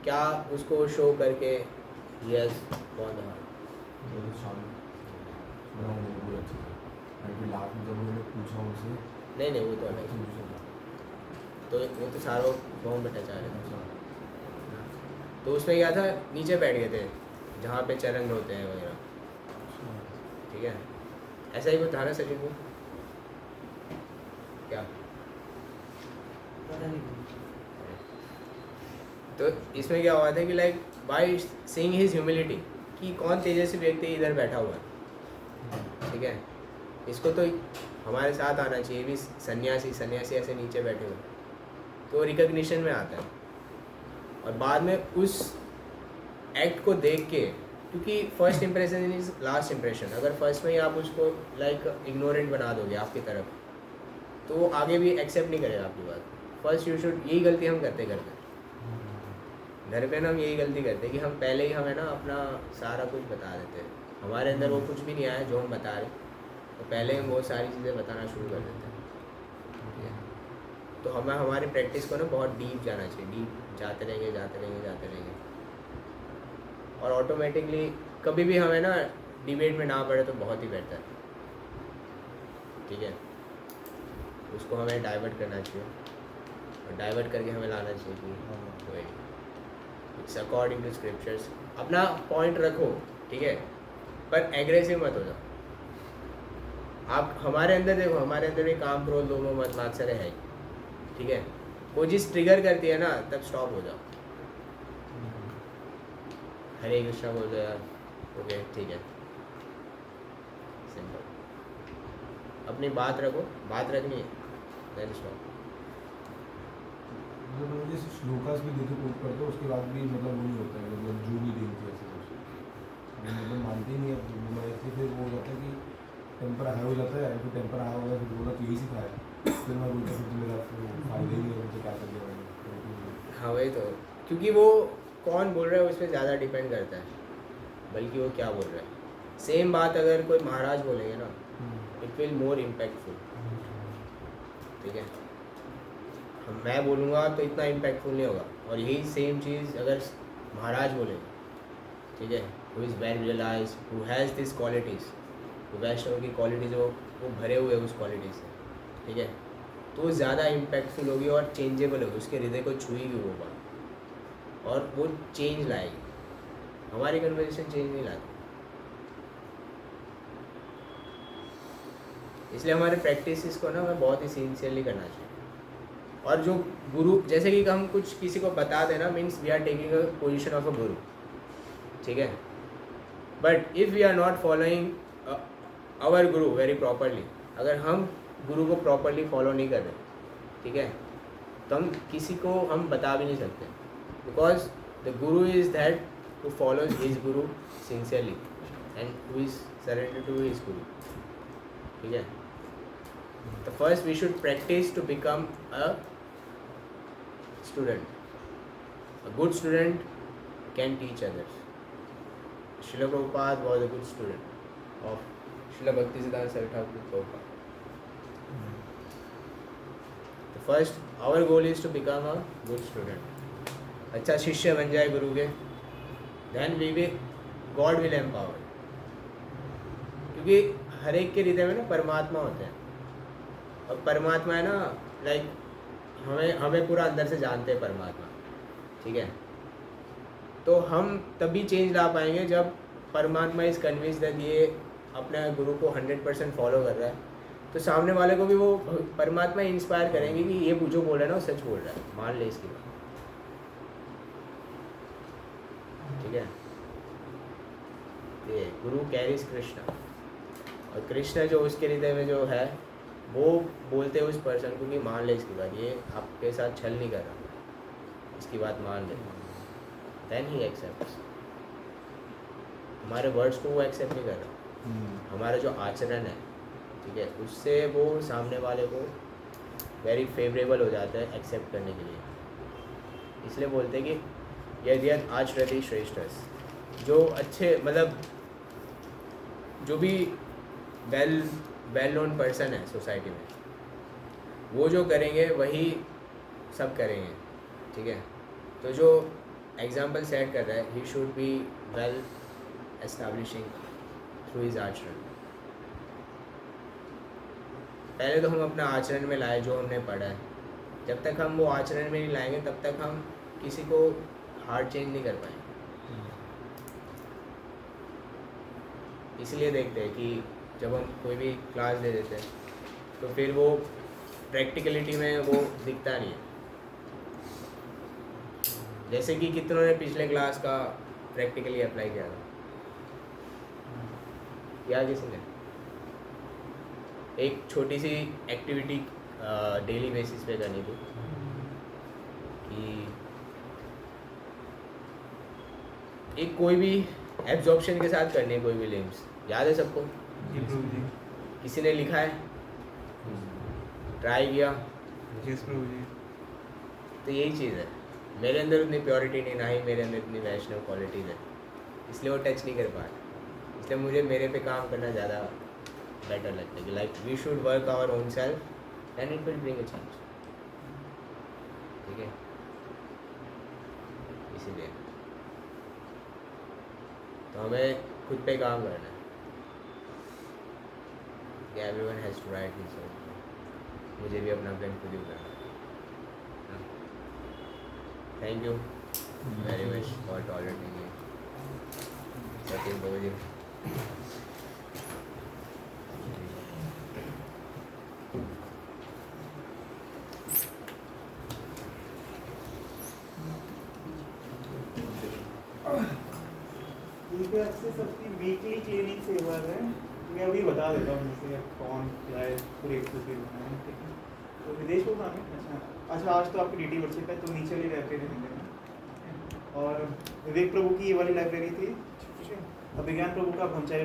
क्या उसको शो करके यस बहुत नहीं वो तो अलग तो वो तो सार्वभौम भट्टाचार्य था। तो उसमें क्या था नीचे बैठ गए थे जहाँ पे चरण होते हैं वगैरह ठीक है ऐसा ही कुछ था ना सचिन को क्या तो इसमें क्या हुआ था कि like by seeing his humility कि कौन तेजस्वी व्यक्ति इधर बैठा हुआ है ठीक है इसको तो हमारे साथ आना चाहिए भी सन्यासी ऐसे नीचे बैठे हुए तो रिकग्निशन में आता है। और बाद में उस एक्ट को देख के क्योंकि first impression is last impression. अगर फर्स्ट में ही आप उसको लाइक इग्नोरेंट बना दोगे आपकी तरफ, तो वो आगे भी एक्सेप्ट नहीं करेगा आपकी बात। फर्स्ट यू शुड, यही गलती हम करते घर पे ना, हम यही गलती करते कि हम पहले ही हमें ना अपना सारा कुछ बता देते हैं। हमारे अंदर वो कुछ भी नहीं आया जो हम बता रहे, तो पहले हम वो सारी चीज़ें बताना शुरू कर देते हैं। ठीक है, तो हमें हमारी प्रैक्टिस को ना बहुत डीप जाना चाहिए, डीप जाते रहेंगे और ऑटोमेटिकली कभी भी हमें ना डिबेट में ना पड़े तो बहुत ही बेहतर। ठीक है, उसको हमें डाइवर्ट करना चाहिए और डाइवर्ट करके हमें लाना चाहिए कि इट्स अकॉर्डिंग टू स्क्रिप्चर्स। अपना पॉइंट रखो, ठीक है, पर एग्रेसिव मत हो जाओ। आप हमारे अंदर देखो, हमारे अंदर भी काम, क्रोध, लोभ, मत मात्सर्य है, ठीक है। कोई चीज़ ट्रिगर करती है ना, तब स्टॉप हो जाओ। हरे कृष्णा बोल दो यार, ओके ठीक है, सिंपल। अपनी बात रखो, बात रखनी है, देन स्टॉप। मतलब मुझे श्लोकास भी देखे कोट करते हो, उसके बाद भी मतलब वो नहीं होता है, मतलब जो भी देंगे ऐसे कुछ मतलब मानते ही नहीं है। इसलिए फिर वो हो जाता है कि टेम्पर हाई हो जाता है, तो टेम्पर हाई होगा फिर बोला तो यही सिखाया, फिर मैं बोलता फिर तो मेरा फायदा ही नहीं है, मुझे क्या कर दिया। हाँ वही तो, क्योंकि वो कौन बोल रहा है उस पर ज़्यादा डिपेंड करता है, बल्कि वो क्या बोल रहा है। सेम बात अगर कोई महाराज बोलेंगे ना, इट विल मोर इम्पैक्टफुल। ठीक है, मैं बोलूँगा तो इतना इम्पैक्टफुल नहीं होगा, और यही सेम चीज़ अगर महाराज बोलेंगे, ठीक है, who is well realize, who has this qualities, Vaishnava की क्वालिटीज़ वो भरे हुए उस क्वालिटी से, ठीक है, तो वो ज़्यादा इम्पैक्टफुल होगी और चेंजेबल होगी, उसके हृदय को छुएगी वो बात और वो चेंज लाएगी। हमारी कन्वर्सेशन चेंज नहीं लाती, इसलिए हमारे प्रैक्टिस को ना हमें बहुत ही सिंसियरली करना चाहिए। और जो गुरु, जैसे कि हम कुछ किसी को बता देना, means we are taking a position of a guru, ठीक है, but if we are not following our guru very properly, अगर हम गुरु को प्रॉपरली फॉलो नहीं कर रहे, ठीक है, तो हम किसी को हम बता भी नहीं सकते, because the Guru is that who follows his guru sincerely and who is surrendered to his guru. ठीक है, the first we should practice to become a student. A good student can teach others. Srila Prabhupada was a good student of Srila Bhaktisiddhanta Saraswati Thakur Prabhupada. The first, our goal is to become a good student. अच्छा शिष्य बन जाए गुरु के, then we will, God will empower. क्योंकि हर एक के हृदय में ना परमात्मा होते हैं, और परमात्मा है ना, लाइक हमें पूरा अंदर से जानते हैं परमात्मा, ठीक है, तो हम तभी चेंज ला पाएंगे जब परमात्मा इस कन्विंस दैट ये अपने गुरु को 100% फॉलो कर रहा है, तो सामने वाले को भी वो परमात्मा इंस्पायर करेंगे कि ये जो बोल रहा है ना वो सच बोल रहा है, मान ले इसकी बात। ठीक है, ये गुरु कैरीज कृष्णा, और कृष्णा जो उसके हृदय में जो है वो बोलते हैं उस पर्सन को कि मान ले इसकी बात, ये आपके साथ छल नहीं कर रहा, इसकी बात मान ले, देन ही एक्सेप्ट्स। हमारे वर्ड्स को वो एक्सेप्ट नहीं कर रहा, हमारा जो आचरण है, ठीक है, उससे वो सामने वाले को वेरी फेवरेबल हो जाता है एक्सेप्ट करने के लिए। इसलिए बोलते हैं कि यदि आचरति श्रेष्ठस, जो अच्छे मतलब जो भी वेल नोन पर्सन है सोसाइटी में, वो जो करेंगे वही सब करेंगे, ठीक है, तो जो एग्जाम्पल सेट कर रहा है, he should be well establishing through his आचरण। पहले तो हम अपना आचरण में लाए जो हमने पढ़ा है, जब तक हम वो आचरण में नहीं लाएंगे तब तक हम किसी को हार्ट चेंज नहीं कर पाएंगे। इसलिए देखते हैं कि जब हम कोई भी क्लास दे देते हैं तो फिर वो प्रैक्टिकलिटी में वो दिखता नहीं है। जैसे कि कितनों ने पिछले क्लास का प्रैक्टिकली अप्लाई किया था, या किसी ने एक छोटी सी एक्टिविटी डेली बेसिस पे करनी थी कि एक कोई भी एब्जॉर्प्शन के साथ करनी है कोई भी लिम्स, याद है सबको? जी प्रभु जी। किसी ने लिखा है, ट्राई किया? यस प्रभु जी। तो यही चीज़ है, मेरे अंदर उतनी प्योरिटी नहीं, ना ही मेरे अंदर इतनी वैष्णव क्वालिटीज़ है, इसलिए वो टच नहीं कर पा रहे। इसलिए मुझे मेरे पे काम करना ज़्यादा बेटर लगता है कि like we should work our own self and it will bring a change. ठीक है, इसीलिए तो हमें खुद पे काम करना है। Everyone has to write his own, मुझे भी अपना प्लान खुद ही उठाना। Thank you very much for tolerating me. Sachin Prabhu ji. से सबकी वीकली क्लीनिंग सेवा है, मैं अभी बता देता हूँ जैसे कौन क्या है पूरे बनाए हैं। ठीक है, तो विदेश को काम है। अच्छा आज तो आपकी डीटी वर्षिप है, तो नीचे वाली लाइब्रेरी मिलेगा। और विवेक प्रभु की ये वाली लाइब्रेरी थी, ठीक है। अब विज्ञान प्रभु का ब्रह्मचारी